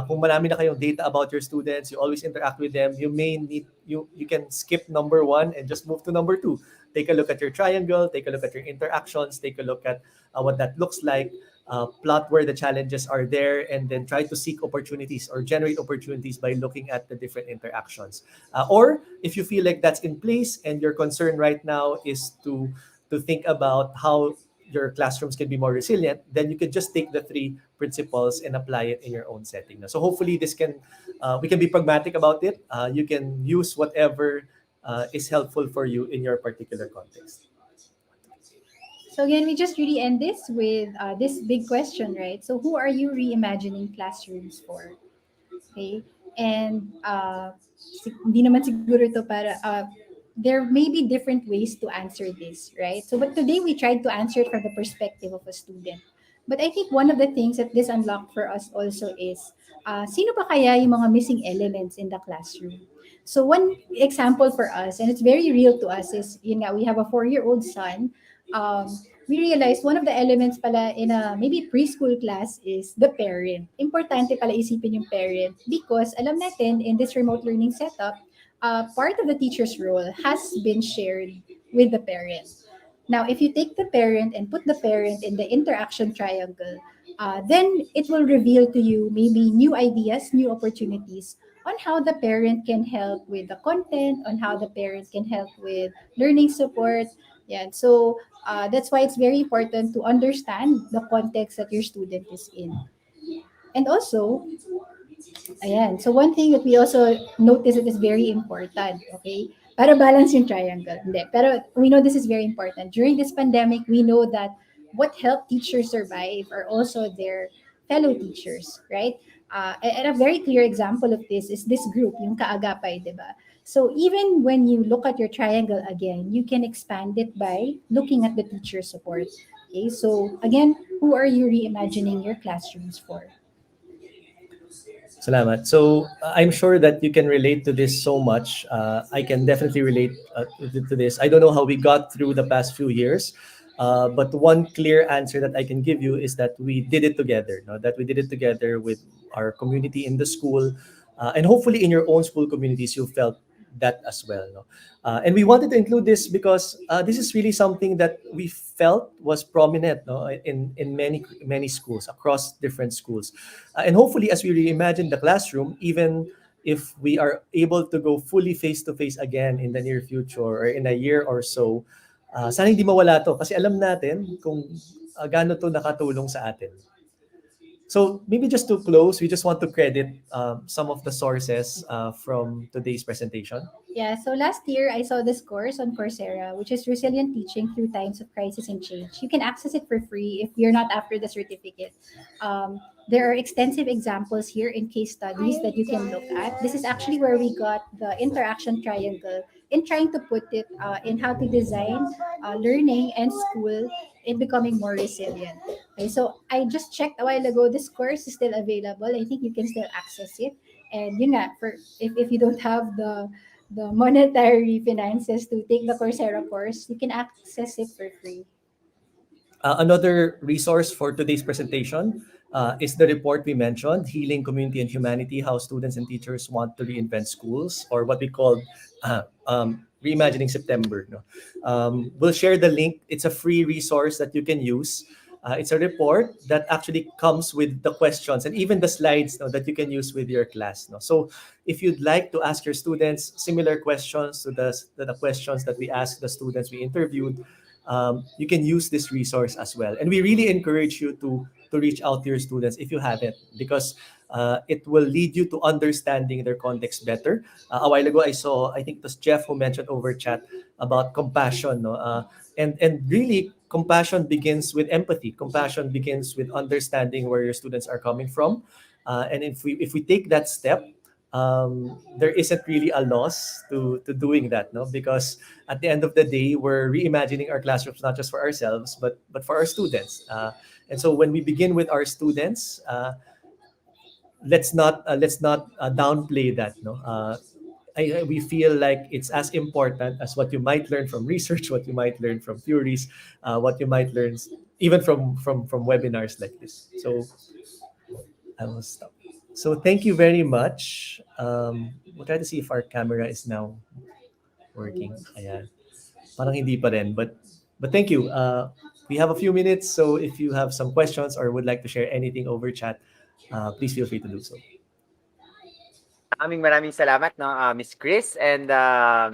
kung marami na kayong data about your students, you always interact with them, you can skip number 1 and just move to number 2. Take a look at your triangle, take a look at your interactions, take a look at what that looks like. Plot where the challenges are there, and then try to seek opportunities or generate opportunities by looking at the different interactions. Or if you feel like that's in place and your concern right now is to think about how your classrooms can be more resilient, then you can just take the 3 principles and apply it in your own setting. So hopefully this can we can be pragmatic about it. You can use whatever is helpful for you in your particular context. So again, we just really end this with this big question, right? So who are you reimagining classrooms for? Okay? And hindi naman siguro ito para, there may be different ways to answer this, right? So but today we tried to answer it from the perspective of a student. But I think one of the things that this unlocked for us also is, sino ba kaya yung mga missing elements in the classroom? So one example for us, and it's very real to us, is, we have a 4-year-old son. We realized one of the elements pala in a maybe preschool class is the parent. Importante pala isipin yung parent, because alam natin in this remote learning setup, part of the teacher's role has been shared with the parent. Now, if you take the parent and put the parent in the interaction triangle, then it will reveal to you maybe new ideas, new opportunities on how the parent can help with the content, on how the parent can help with learning support. Yeah, so that's why it's very important to understand the context that your student is in. And also, ayan. So one thing that we also notice that is very important, okay? Para balance yung triangle. Hindi. Pero we know this is very important. During this pandemic, we know that what helped teachers survive are also their fellow teachers, right? And a very clear example of this is this group, yung Kaagapay, di ba? So even when you look at your triangle again, you can expand it by looking at the teacher support. Okay, so again, who are you reimagining your classrooms for? Salamat. So I'm sure that you can relate to this so much. I can definitely relate to this. I don't know how we got through the past few years, but one clear answer that I can give you is that we did it together. No? That we did it together with our community in the school, and hopefully in your own school communities, you felt that as well. No? And we wanted to include this because this is really something that we felt was prominent, no, in many schools across different schools, and hopefully as we reimagine the classroom, even if we are able to go fully face to face again in the near future or in a year or so, sana hindi mawala to kasi alam natin kung gaano to nakatulong sa atin. So maybe just to close, we just want to credit some of the sources from today's presentation. Yeah, so last year I saw this course on Coursera, which is Resilient Teaching Through Times of Crisis and Change. You can access it for free if you're not after the certificate. There are extensive examples here in case studies that you can look at. This is actually where we got the interaction triangle in trying to put it in how to design learning and school in becoming more resilient. Okay, so I just checked a while ago. This course is still available. I think you can still access it. And yun nga, for if you don't have the monetary finances to take the Coursera course, you can access it for free. Another resource for today's presentation is the report we mentioned, Healing Community and Humanity, How Students and Teachers Want to Reinvent Schools, or what we call Reimagining September. No? We'll share the link. It's a free resource that you can use. It's a report that actually comes with the questions and even the slides, no, that you can use with your class. No? So if you'd like to ask your students similar questions to the questions that we asked the students we interviewed, you can use this resource as well. And we really encourage you to reach out to your students if you haven't, because it will lead you to understanding their context better. A while ago, I think it was Jeff who mentioned over chat about compassion. No? And really, compassion begins with empathy. Compassion begins with understanding where your students are coming from. And if we take that step, there isn't really a loss to doing that, no? Because at the end of the day, we're reimagining our classrooms not just for ourselves, but for our students. And so when we begin with our students, let's not downplay that. No, we feel like it's as important as what you might learn from research, what you might learn from theories, what you might learn even from webinars like this. So I will stop. So thank you very much. We'll try to see if our camera is now working. Ayan. Parang hindi pa rin, but thank you. We have a few minutes, so if you have some questions or would like to share anything over chat, please feel free to do so. Maraming salamat, no, Miss Chris and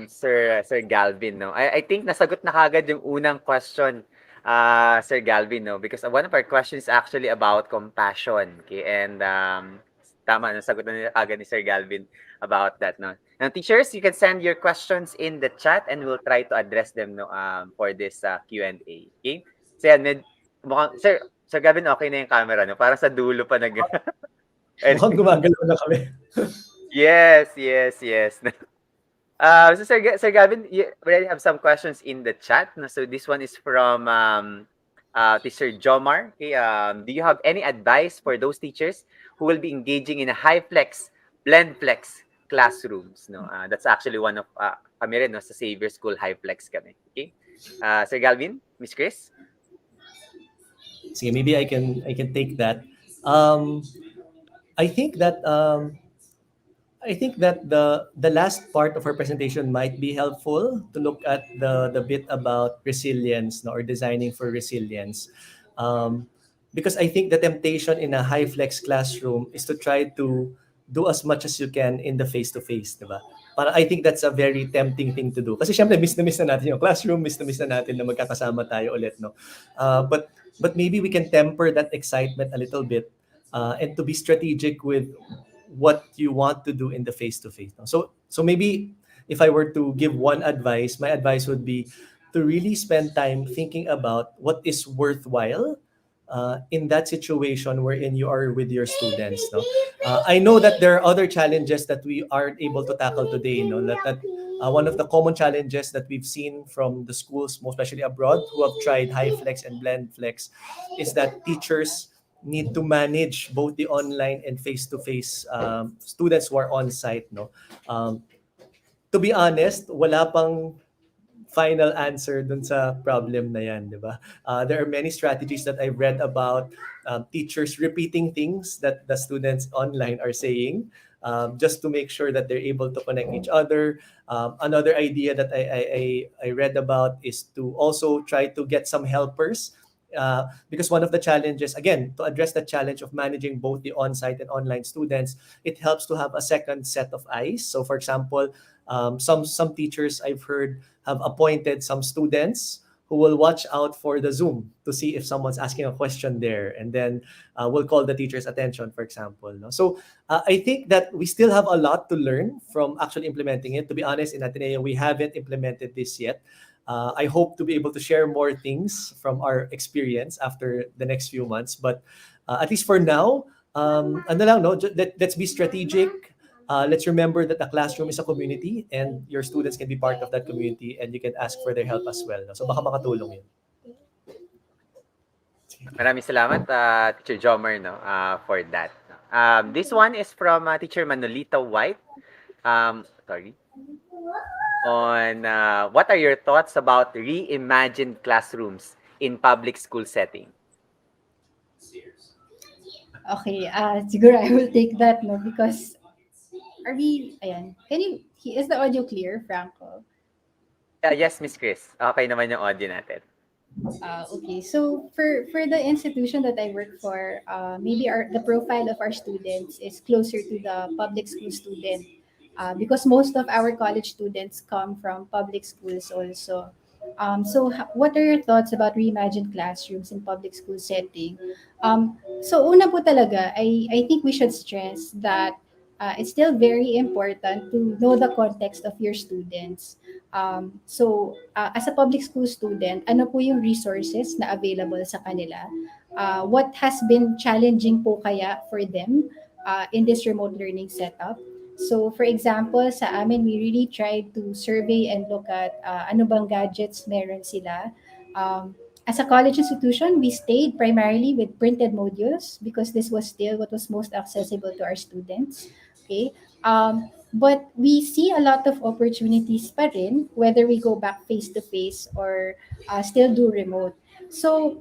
Sir Galvin, no. I think nasagot na kagad yung unang question, Sir Galvin, no, because one of our questions is actually about compassion. Okay, and tama, nasagot na agad ni Sir Galvin about that, no. Now, teachers, you can send your questions in the chat and we'll try to address them, no, for this Q&A. Okay? So yan, mukhang, Sir Galvin, okay na yung camera, no? Parang sa dulo pa nag... Mukhang gumagalaw na kami. Yes, yes, yes. So Sir Gavin, we already have some questions in the chat. No? So this one is from Teacher Jomar. Okay, do you have any advice for those teachers who will be engaging in a high flex, blend flex classrooms? No, that's actually one of kami rin, no, sa Xavier School high flex kami. Okay, Sir Galvin, Miss Chris. See, maybe I can take that. Um, I think that the last part of her presentation might be helpful to look at the bit about resilience, no, or designing for resilience, um, because I think the temptation in a high flex classroom is to try to do as much as you can in the face to face, diba? Para I think that's a very tempting thing to do. Kasi syempre miss na natin yung classroom, miss na natin na magkakasama tayo ulit, no. But maybe we can temper that excitement a little bit, and to be strategic with what you want to do in the face to face. So maybe if I were to give one advice, my advice would be to really spend time thinking about what is worthwhile in that situation wherein you are with your students. No, I know that there are other challenges that we aren't able to tackle today. No, that one of the common challenges that we've seen from the schools, most especially abroad, who have tried high flex and blend flex, is that teachers need to manage both the online and face-to-face students who are on site. No, to be honest, wala pang final answer dun sa problem na yan, di ba? There are many strategies that I've read about, teachers repeating things that the students online are saying, just to make sure that they're able to connect each other. Another idea that I read about is to also try to get some helpers. Because one of the challenges, again, to address the challenge of managing both the on-site and online students, it helps to have a second set of eyes. So, for example, some teachers I've heard have appointed some students who will watch out for the Zoom to see if someone's asking a question there, and then will call the teacher's attention, for example. No? So I think that we still have a lot to learn from actually implementing it. To be honest, in Ateneo, we haven't implemented this yet. I hope to be able to share more things from our experience after the next few months. But at least for now, ano lang, no? Let's be strategic. Let's remember that the classroom is a community and your students can be part of that community and you can ask for their help as well. No? So baka makatulong yun. Maraming salamat, Teacher Jomer, no, for that. This one is from Teacher Manolita White. Sorry. On what are your thoughts about reimagined classrooms in public school setting? Okay, siguro I will take that, no, because ayan, is the audio clear, Franco? Yes, Miss Chris. Okay naman yung audio natin. Okay, so for the institution that I work for, maybe the profile of our students is closer to the public school student, because most of our college students come from public schools also. What are your thoughts about reimagined classrooms in public school setting? So una po talaga, I think we should stress that it's still very important to know the context of your students. As a public school student, ano po yung resources na available sa kanila? What has been challenging po kaya for them in this remote learning setup? So, for example, sa amin, we really tried to survey and look at ano bang gadgets meron sila. As a college institution, we stayed primarily with printed modules because this was still what was most accessible to our students. Okay. But we see a lot of opportunities pa rin, whether we go back face to face or still do remote. So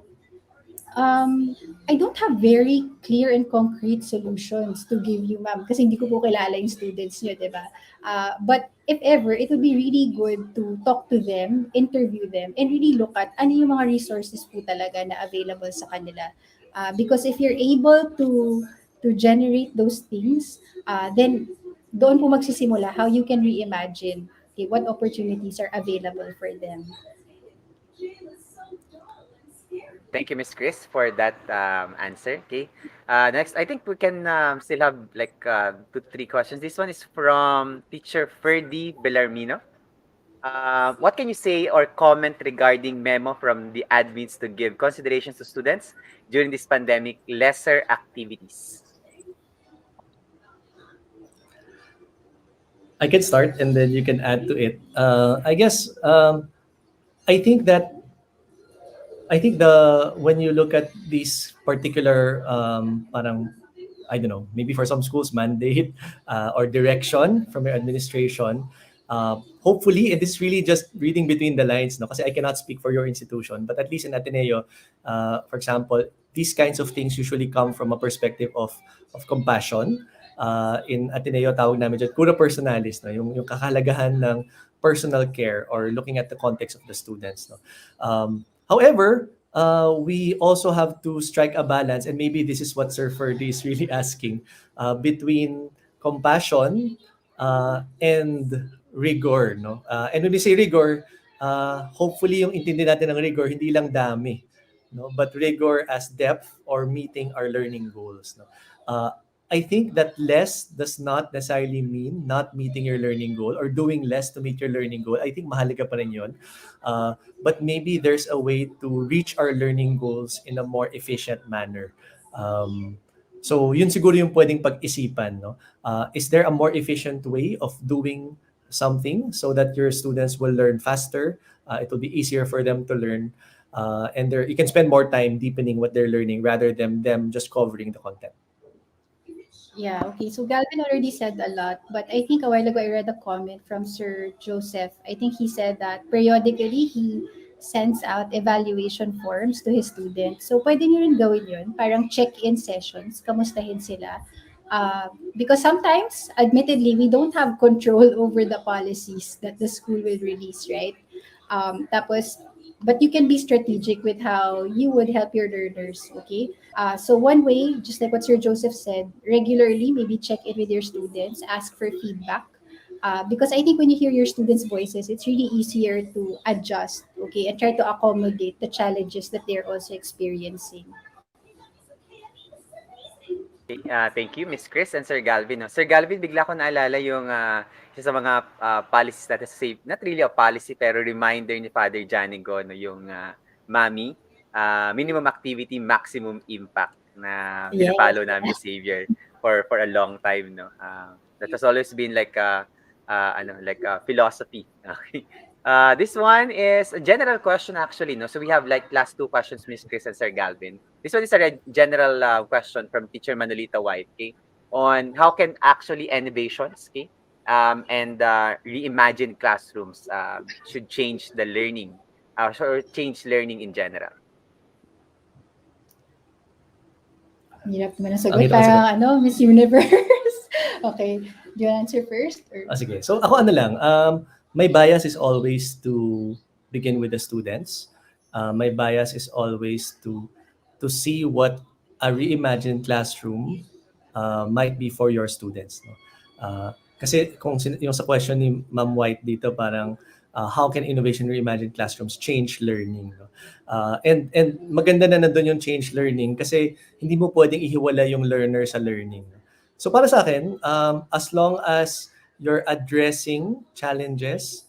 I don't have very clear and concrete solutions to give you, ma'am, kasi hindi ko po kilala yung students niyo, di ba? But if ever, it would be really good to talk to them, interview them, and really look at ano yung mga resources po talaga na available sa kanila. Because if you're able to generate those things, then doon po magsisimula how you can reimagine, okay, what opportunities are available for them. Thank you, Miss Chris, for that answer. Okay. Next, I think we can still have like 2, 3 questions. This one is from teacher Ferdy Bellarmino. What can you say or comment regarding memo from the admins to give considerations to students during this pandemic, lesser activities? I can start and then you can add to it. I guess I think that I think the when you look at these particular parang I don't know, maybe for some schools mandate or direction from your administration, hopefully it is really just reading between the lines, no? Kasi I cannot speak for your institution, but at least in Ateneo, for example, these kinds of things usually come from a perspective of compassion. In Ateneo, tawag namin dyan, cura personalis, no? Yung kahalagahan ng personal care or looking at the context of the students. No? However, we also have to strike a balance, and maybe this is what Sir Ferdy is really asking, between compassion and rigor. No? And when we say rigor, hopefully yung intindi natin ng rigor, hindi lang dami, no? But rigor as depth or meeting our learning goals. No? I think that less does not necessarily mean not meeting your learning goal or doing less to meet your learning goal. I think mahalaga pa rin yun. But maybe there's a way to reach our learning goals in a more efficient manner. So yun siguro yung pwedeng pag-isipan. No? Is there a more efficient way of doing something so that your students will learn faster? It will be easier for them to learn. And you can spend more time deepening what they're learning rather than them just covering the content. Yeah, okay. So Galvin already said a lot, but I think a while ago I read a comment from Sir Joseph. I think he said that periodically he sends out evaluation forms to his students. So pwede niyo rin gawin yun, parang check-in sessions, kamustahin sila. Because sometimes, admittedly, we don't have control over the policies that the school will release, right? Tapos, but you can be strategic with how you would help your learners, okay? So one way, just like what Sir Joseph said, regularly maybe check in with your students, ask for feedback. Because I think when you hear your students' voices, it's really easier to adjust, okay, and try to accommodate the challenges that they're also experiencing. Okay, thank you, Miss Chris and Sir Galvin. No? Sir Galvin, bigla ko naalala yung isa sa mga policies natin sa safe, not really a policy, pero reminder ni Father Janigo, no, yung MAMI, minimum activity, maximum impact na Yes. pinapalo namin ni Xavier for a long time. No? That has always been like a philosophy. Okay. This one is a general question actually. No? So we have like last 2 questions, Miss Chris and Sir Galvin. This one is a general question from Teacher Manolita White, okay, on how can actually innovations, okay, and reimagine classrooms should change the learning, or change learning in general. Hirap naman ang Ang sagot. hirap ang Parang ano, Miss Universe. Okay. Do you want to answer first? Or? Sige. So ako ano lang, my bias is always to begin with the students. My bias is always to see what a reimagined classroom might be for your students. No? Kasi yung sa question ni Ma'am White dito, parang how can innovation reimagined classrooms change learning? No? And maganda na nandun yung change learning kasi hindi mo pwedeng ihiwala yung learner sa learning. No? So para sa akin, as long as you're addressing challenges,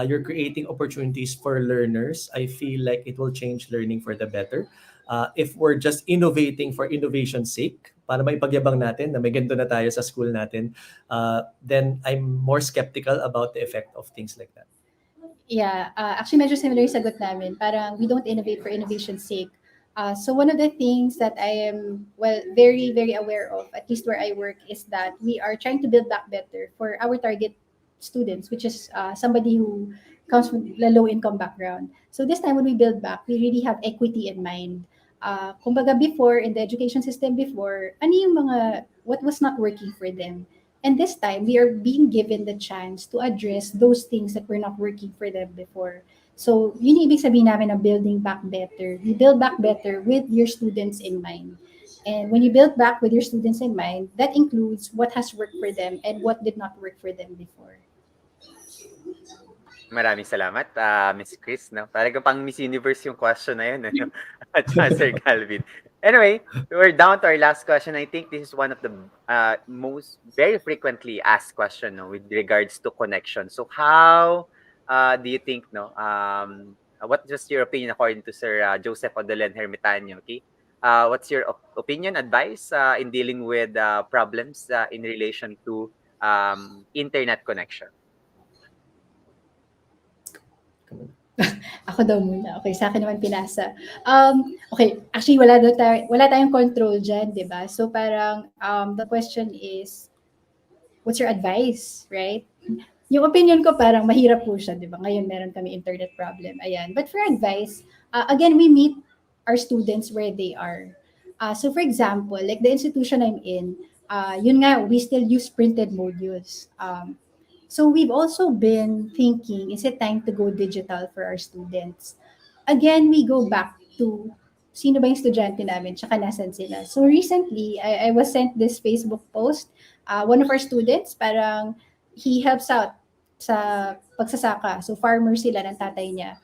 you're creating opportunities for learners, I feel like it will change learning for the better. If we're just innovating for innovation's sake, para maipagyabang natin na may ganito na tayo sa school natin, then I'm more skeptical about the effect of things like that. Yeah, actually medyo similar yung sagot namin. Parang we don't innovate for innovation's sake. So one of the things that I am, well, very, very aware of, at least where I work, is that we are trying to build back better for our target students, which is somebody who comes from a low-income background. So this time when we build back, we really have equity in mind. Kumbaga before, in the education system before, ano yung mga, what was not working for them? And this time, we are being given the chance to address those things that were not working for them before. So, yun yung ibig sabihin namin na building back better. You build back better with your students in mind. And when you build back with your students in mind, that includes what has worked for them and what did not work for them before. Maraming salamat, Miss Chris. No? Talagang pang Miss Universe yung question na yun. Ano? At Sir Calvin. Anyway, we're down to our last question. I think this is one of the most very frequently asked question, no, with regards to connection. So how do you think, no, what was your opinion according to Sir Joseph Odolen Hermitanio? Okay, what's your opinion, advice in dealing with problems in relation to internet connection? Ako daw muna. Okay, sa akin naman pinasa. Okay, actually wala tayong control dyan, di ba? So parang the question is, what's your advice, right? Yung opinion ko parang mahirap po siya, di ba? Ngayon meron kami internet problem, ayan. But for advice, again, we meet our students where they are. So for example, like the institution I'm in, yun nga, we still use printed modules. So we've also been thinking, is it time to go digital for our students? Again, we go back to sino ba yung estudyante namin, tsaka nasan sila. So recently, I was sent this Facebook post. One of our students, parang he helps out sa pagsasaka. So farmer sila ng tatay niya.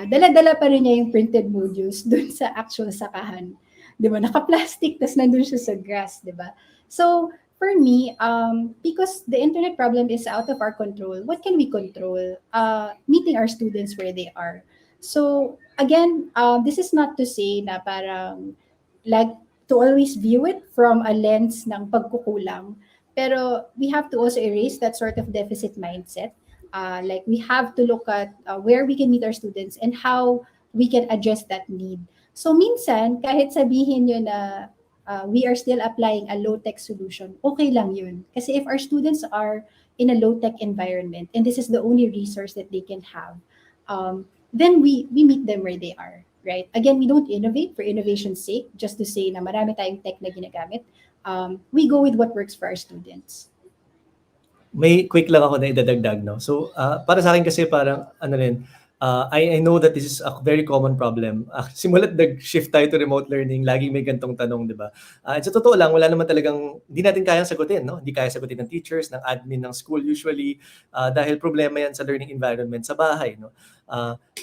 Dala-dala pa rin niya yung printed modules dun sa actual sakahan. Di ba? Naka-plastic, tas nandun siya sa grass, di ba? So, for me, because the internet problem is out of our control, what can we control? Meeting our students where they are. So again, this is not to say na parang like to always view it from a lens ng pagkukulang. Pero we have to also erase that sort of deficit mindset. Like we have to look at where we can meet our students and how we can address that need. So minsan, kahit sabihin nyo na we are still applying a low-tech solution, okay lang yun. Kasi if our students are in a low-tech environment and this is the only resource that they can have, then we meet them where they are, right? Again, we don't innovate for innovation's sake, just to say na marami tayong tech na ginagamit. We go with what works for our students. May quick lang ako na idadagdag, no? So, para sa akin kasi parang, ano rin, I know that this is a very common problem. Simulat nag-shift tayo to remote learning, laging may gantong tanong, di ba? And sa totoo lang, wala naman talagang, hindi natin kayang sagutin, no? Hindi kaya sagutin ng teachers, ng admin ng school usually, dahil problema yan sa learning environment sa bahay, no?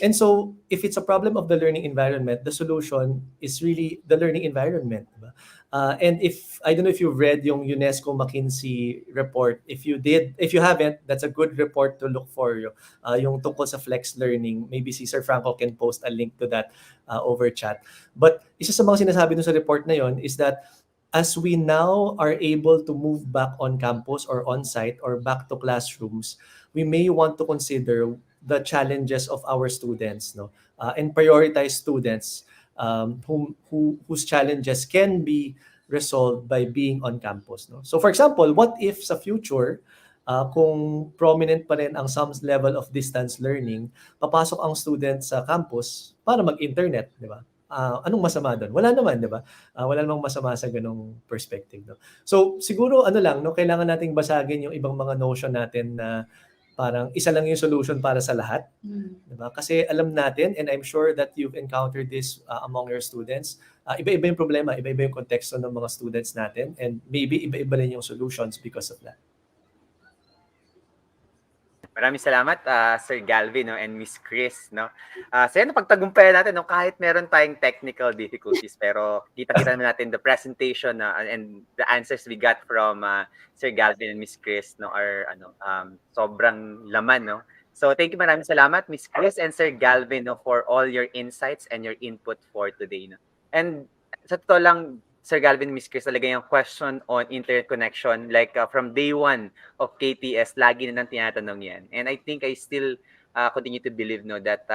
And so, if it's a problem of the learning environment, the solution is really the learning environment, di ba? And if, I don't know if you've read yung UNESCO McKinsey report. If you haven't, that's a good report to look for yung tungkol sa flex learning. Maybe si Sir Franco can post a link to that over chat. But isa sa mga sinasabi dun sa report na yon is that as we now are able to move back on campus or on-site or back to classrooms, we may want to consider the challenges of our students, no? And prioritize students whose challenges can be resolved by being on campus. No? So for example, what if sa future, kung prominent pa rin ang some level of distance learning, papasok ang student sa campus para mag-internet, di ba? Anong masama doon? Wala naman, di ba? Wala namang masama sa ganong perspective. No? So siguro ano lang, no, kailangan nating basagin yung ibang mga notion natin na parang isa lang yung solution para sa lahat. Mm. Diba? Kasi alam natin, and I'm sure that you've encountered this among your students, iba-iba yung problema, iba-iba yung konteksto ng mga students natin, and maybe iba-iba rin yung solutions because of that. Maraming salamat, Sir Galvin, no, and Miss Chris, no. So yan, napagtagumpayan natin, no, kahit meron tayong technical difficulties, pero kita-kita naman natin the presentation and the answers we got from Sir Galvin and Miss Chris, no, are sobrang laman, no. So thank you, maraming salamat, Miss Chris and Sir Galvin, no, for all your insights and your input for today, no. And sa totoo lang, Sir Galvin, Miss Chris, talaga yung question on internet connection, like from day one of KTS, lagi na nang tinatanong yan. And I think I still continue to believe, no, that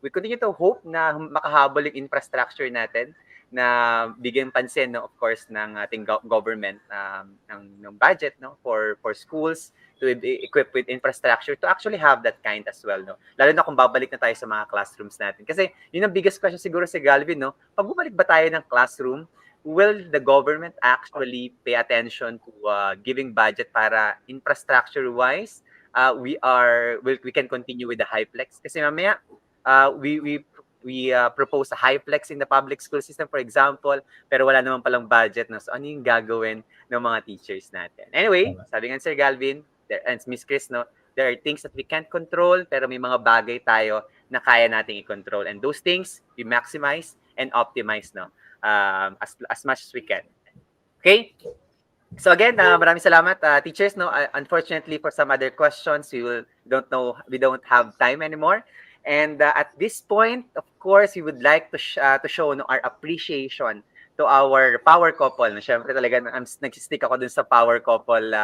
we continue to hope na makahabol yung infrastructure natin, na bigyan pansin, no, of course, ng ating government ng budget, no, for schools to be equipped with infrastructure to actually have that kind as well, no. Lalo na kung babalik na tayo sa mga classrooms natin. Kasi yun ang biggest question siguro si Galvin, no. Pag bumalik ba tayo ng classroom, will the government actually pay attention to giving budget para infrastructure-wise we can continue with the HyFlex? Kasi mamaya we propose a HyFlex in the public school system, for example, pero wala naman palang budget, no? So ano yung gagawin ng mga teachers natin? Anyway, sabi nga Sir Galvin and Miss Chris, no, there are things that we can't control, pero may mga bagay tayo na kaya nating i-control, and those things we maximize and optimize, no, as much as we can. Okay? So again, maraming salamat, teachers, no. Unfortunately, for some other questions, we don't have time anymore. And at this point, of course, we would like to show, no, our appreciation to our power couple. No? Syempre talaga, nag-stick ako dun sa power couple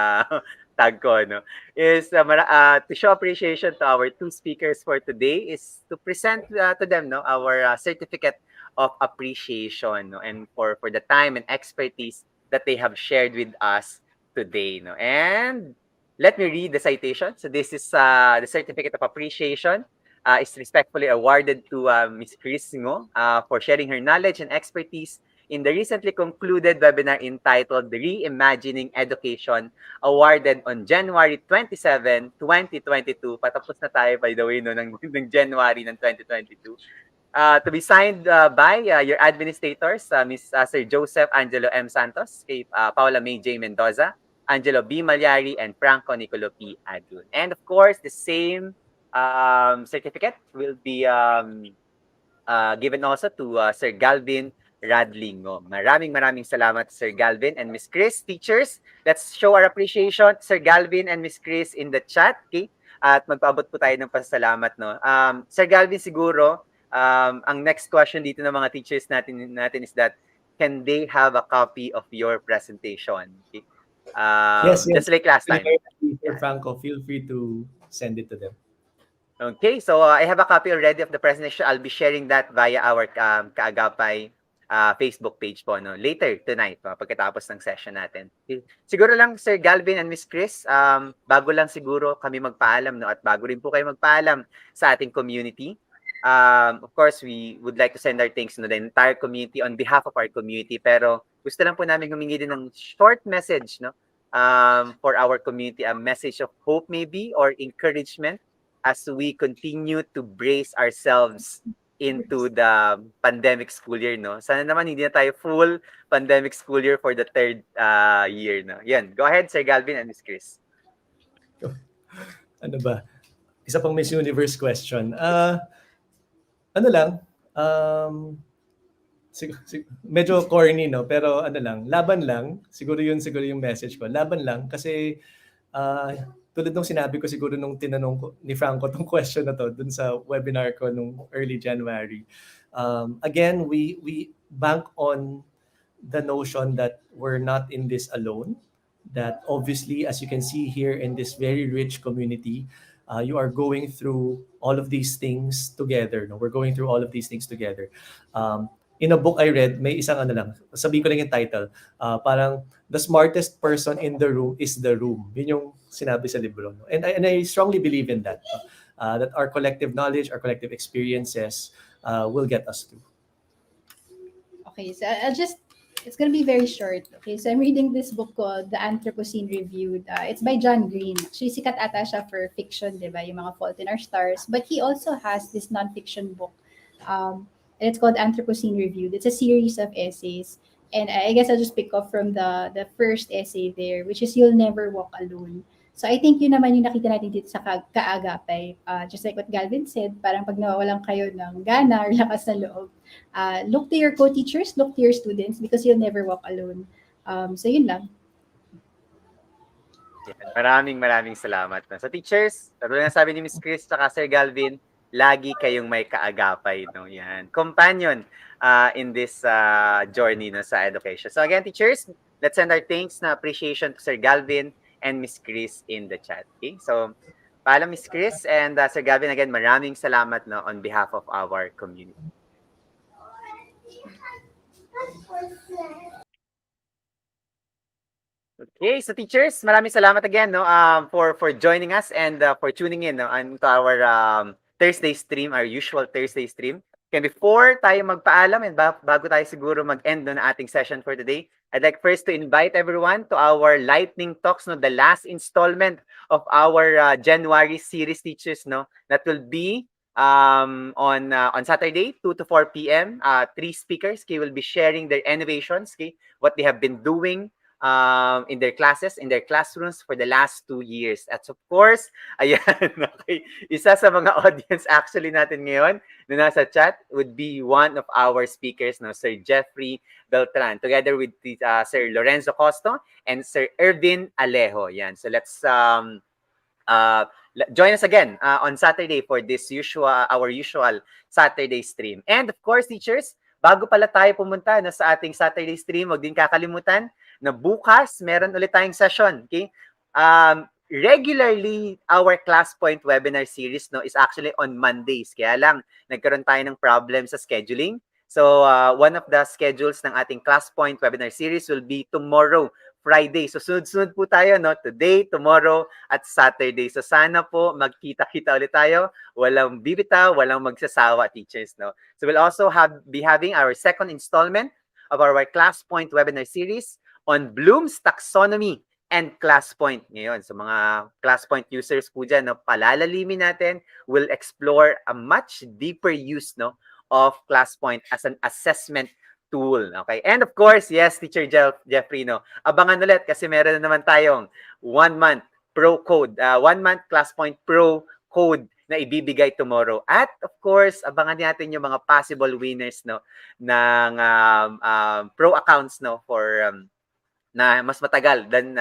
tag ko. No? Is to show appreciation to our two speakers for today is to present to them, no, our certificate of appreciation, no, and for the time and expertise that they have shared with us today. No? And let me read the citation. So this is the certificate of appreciation. Is respectfully awarded to Ms. Chris Ngo for sharing her knowledge and expertise in the recently concluded webinar entitled Reimagining Education, awarded on January 27, 2022. Patapos na tayo, by the way, no, ng January ng 2022. To be signed by your administrators, Sir Joseph Angelo M. Santos, kay Paula May J. Mendoza, Angelo B. Malyari, and Franco Nicolo P. Adun. And of course, the same certificate will be given also to Sir Galvin Radlingo. Maraming salamat, Sir Galvin and Miss Chris. Teachers, let's show our appreciation, Sir Galvin and Miss Chris, in the chat, okay? At magpaabot po tayo ng pasasalamat, no. Sir Galvin, siguro, ang next question dito ng mga teachers natin is that, can they have a copy of your presentation? Okay? Yes. Just like last time. Sir Franco, feel free to send it to them. Okay, so I have a copy already of the presentation. I'll be sharing that via our Kaagapay Facebook page po, no, later tonight, pagkatapos ng session natin. Siguro lang, Sir Galvin and Miss Chris, bago lang siguro kami magpaalam, no, at bago rin po kayo magpaalam sa ating community. Of course, we would like to send our thanks to the entire community on behalf of our community, pero gusto lang po namin humingi din ng short message, no, for our community, a message of hope maybe, or encouragement, as we continue to brace ourselves into the pandemic school year, no? Sana naman hindi na tayo full pandemic school year for the third year, no? Yan. Go ahead, Sir Galvin and Miss Chris. Ano ba? Isa pang Miss Universe question. Ano lang, medyo corny, no? Pero ano lang, laban lang. Siguro yung message ko. Laban lang kasi tulad nung sinabi ko siguro nung tinanong ko ni Franco tong question na to dun sa webinar ko nung early January. Again, we bank on the notion that we're not in this alone. That obviously, as you can see here in this very rich community, you are going through all of these things together. No? We're going through all of these things together. In a book I read, may isang ano lang, sabihin ko lang yung title, parang the smartest person in the room is the room. Yun yung sinabi sa libro. No? And I strongly believe in that. That our collective knowledge, our collective experiences will get us through. Okay, so I'll just It's gonna be very short. Okay, so I'm reading this book called The Anthropocene Reviewed. It's by John Green. Actually, sikat ata siya for fiction, di ba? Yung mga Fault in Our Stars. But he also has this non-fiction book. And it's called Anthropocene Reviewed. It's a series of essays. And I guess I'll just pick up from the first essay there, which is You'll Never Walk Alone. So I think yun naman yung nakita natin dito sa kaagapay. Just like what Galvin said, parang pag nawawalan kayo ng gana or lakas ng loob, look to your co-teachers, look to your students because you'll never walk alone. So yun lang. Yan. Maraming salamat. No? So teachers, katulad na sabi ni Miss Chris at Sir Galvin, lagi kayong may kaagapay. No? Yan. Companion in this journey no, sa education. So again, teachers, let's send our thanks na appreciation to Sir Galvin and Miss Chris in the chat. Okay? So, paalam Miss Chris and Sir Galvin, again, maraming salamat no, on behalf of our community. Okay, so teachers, maraming salamat again no for joining us and for tuning in no to our Thursday stream, our usual Thursday stream. And before tayo magpaalam and bago tayo siguro mag-end no, na ating session for today, I'd like first to invite everyone to our lightning talks no, the last installment of our January series, teachers no, that will be on Saturday 2 to 4 p.m. Three speakers okay, will be sharing their innovations, okay, what they have been doing in their classes, in their classrooms for the last 2 years. At of course, ayan, okay, isa sa mga audience actually natin ngayon na nasa chat would be one of our speakers, no, Sir Jeffrey Beltran, together with Sir Lorenzo Costo and Sir Ervin Alejo. Yan. So let's join us again on Saturday for this our usual Saturday stream. And of course, teachers, bago pala tayo pumunta no, sa ating Saturday stream, huwag din kakalimutan na bukas meron ulit tayong session. Okay? Regularly, our Class Point webinar series no, is actually on Mondays. Kaya lang, nagkaroon tayo ng problem sa scheduling. So, one of the schedules ng ating Class Point webinar series will be tomorrow, Friday. So, sunod-sunod po tayo, no? Today, tomorrow, at Saturday. So, sana po magkita-kita ulit tayo. Walang bibitaw, walang magsasawa, teachers, no? So, we'll also be having our second installment of our Class Point webinar series on Bloom's taxonomy and class point ngayon. So mga class point users po dyan, no, palalalimin natin, we'll explore a much deeper use no, of class point as an assessment tool. Okay? And of course, yes, Teacher Jeffrey, no, abangan ulit kasi meron na naman tayong 1 month pro code, 1 month class point pro code na ibibigay tomorrow. At of course, abangan natin yung mga possible winners no ng pro accounts no for na mas matagal than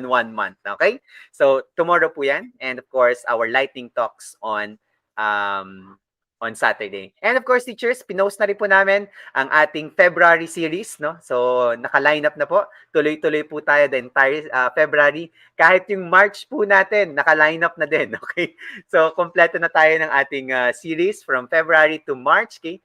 1 month. Okay? So, tomorrow po yan. And of course, our lightning talks on Saturday. And of course, teachers, pinost na rin po namin ang ating February series. No? So, naka-line up na po. Tuloy-tuloy po tayo the entire February. Kahit yung March po natin, naka-line up na din. Okay? So, kompleto na tayo ng ating series from February to March. Okay?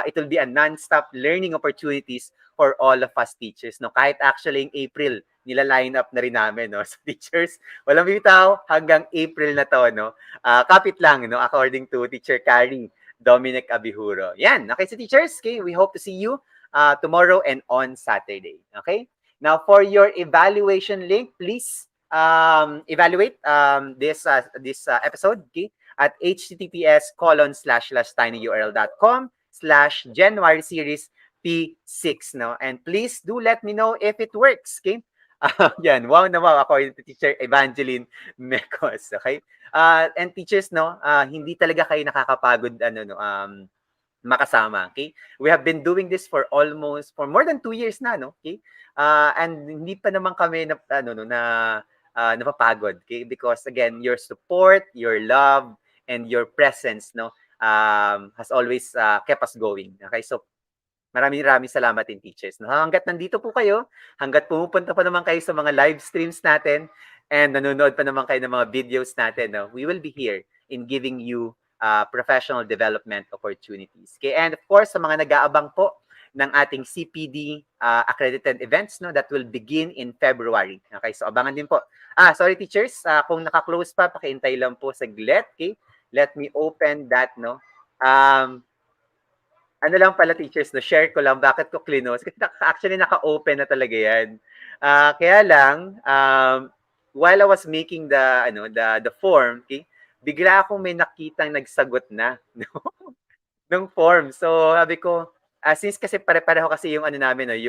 It will be a non-stop learning opportunities for all of us teachers. No? Kahit actually in April, nila-line up na rin namin. No? So teachers, walang bitaw hanggang April na to. No? Kapit lang, no? According to Teacher Carrie Dominic Abihuro. Yan. Okay, so teachers, okay, we hope to see you tomorrow and on Saturday. Okay? Now, for your evaluation link, please evaluate this episode, okay? At https://tinyurl.com/January series P6, no? And please do let me know if it works, okay? Yan, wow na wow, according to Teacher Evangeline Mecos, okay? And teachers, no, hindi talaga kayo nakakapagod, makasama, okay? We have been doing this for more than 2 years na, no? Okay? And hindi pa naman kami napapagod, okay? Because again, your support, your love, and your presence, no, has always kept us going. Okay, so maraming salamat din teachers. No? Hanggat nandito po kayo, hanggat pumupunta pa naman kayo sa mga live streams natin and nanonood pa naman kayo ng mga videos natin, no? We will be here in giving you professional development opportunities. Okay, and of course, sa mga nag-aabang po ng ating CPD accredited events, no, that will begin in February. Okay, so abangan din po. Sorry teachers, kung naka-close pa, pakiintay lang po saglit. Okay, let me open that, no. Ano lang pala teachers, no, share ko lang bakit ko clinose. Kasi actually naka-open na talaga yan. Kaya lang, while I was making the form, okay, bigla akong may nakitang nagsagot na no, ng form. So sabi ko, since kasi pare-pareho kasi yung ano namin, no,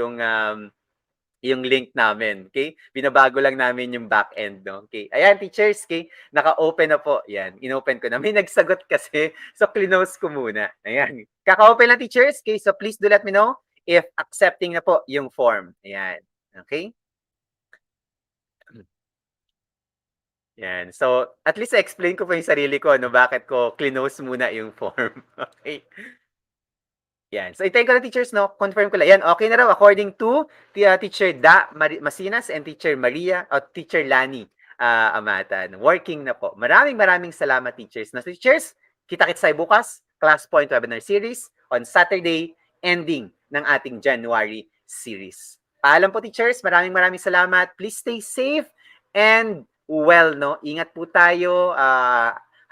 yung link namin, okay? Binabago lang namin yung back-end, no? Okay. Ayan, teachers, okay? Naka-open na po. Yan, inopen ko na. May nagsagot kasi, so close ko muna. Ayan. Kaka-open lang, teachers, okay? So please do let me know if accepting na po yung form. Ayan. Okay? Yan. So, at least explain ko po yung sarili ko, no? Bakit ko close muna yung form. Okay? Yan. So, itayin ko na teachers, no? Confirm ko lang. Yan, okay na raw according to Teacher Masinas and Teacher Maria o Teacher Lani Amatan. Working na po. Maraming salamat, teachers. No, teachers, kita-kits tayo bukas. Class Point Webinar Series on Saturday, ending ng ating January series. Paalam po, teachers. Maraming salamat. Please stay safe and well, no? Ingat po tayo.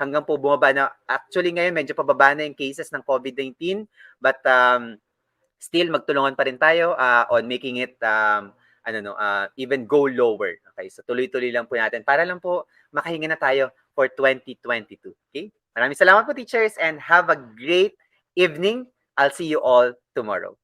Hanggang po bumaba na. Actually, ngayon, medyo pababa na yung cases ng COVID-19. But still magtulungan pa rin tayo on making it even go lower. Okay? So tuloy-tuloy lang po natin para lang po makahinga na tayo for 2022. Okay? Maraming salamat po, teachers, and have a great evening. I'll see you all tomorrow.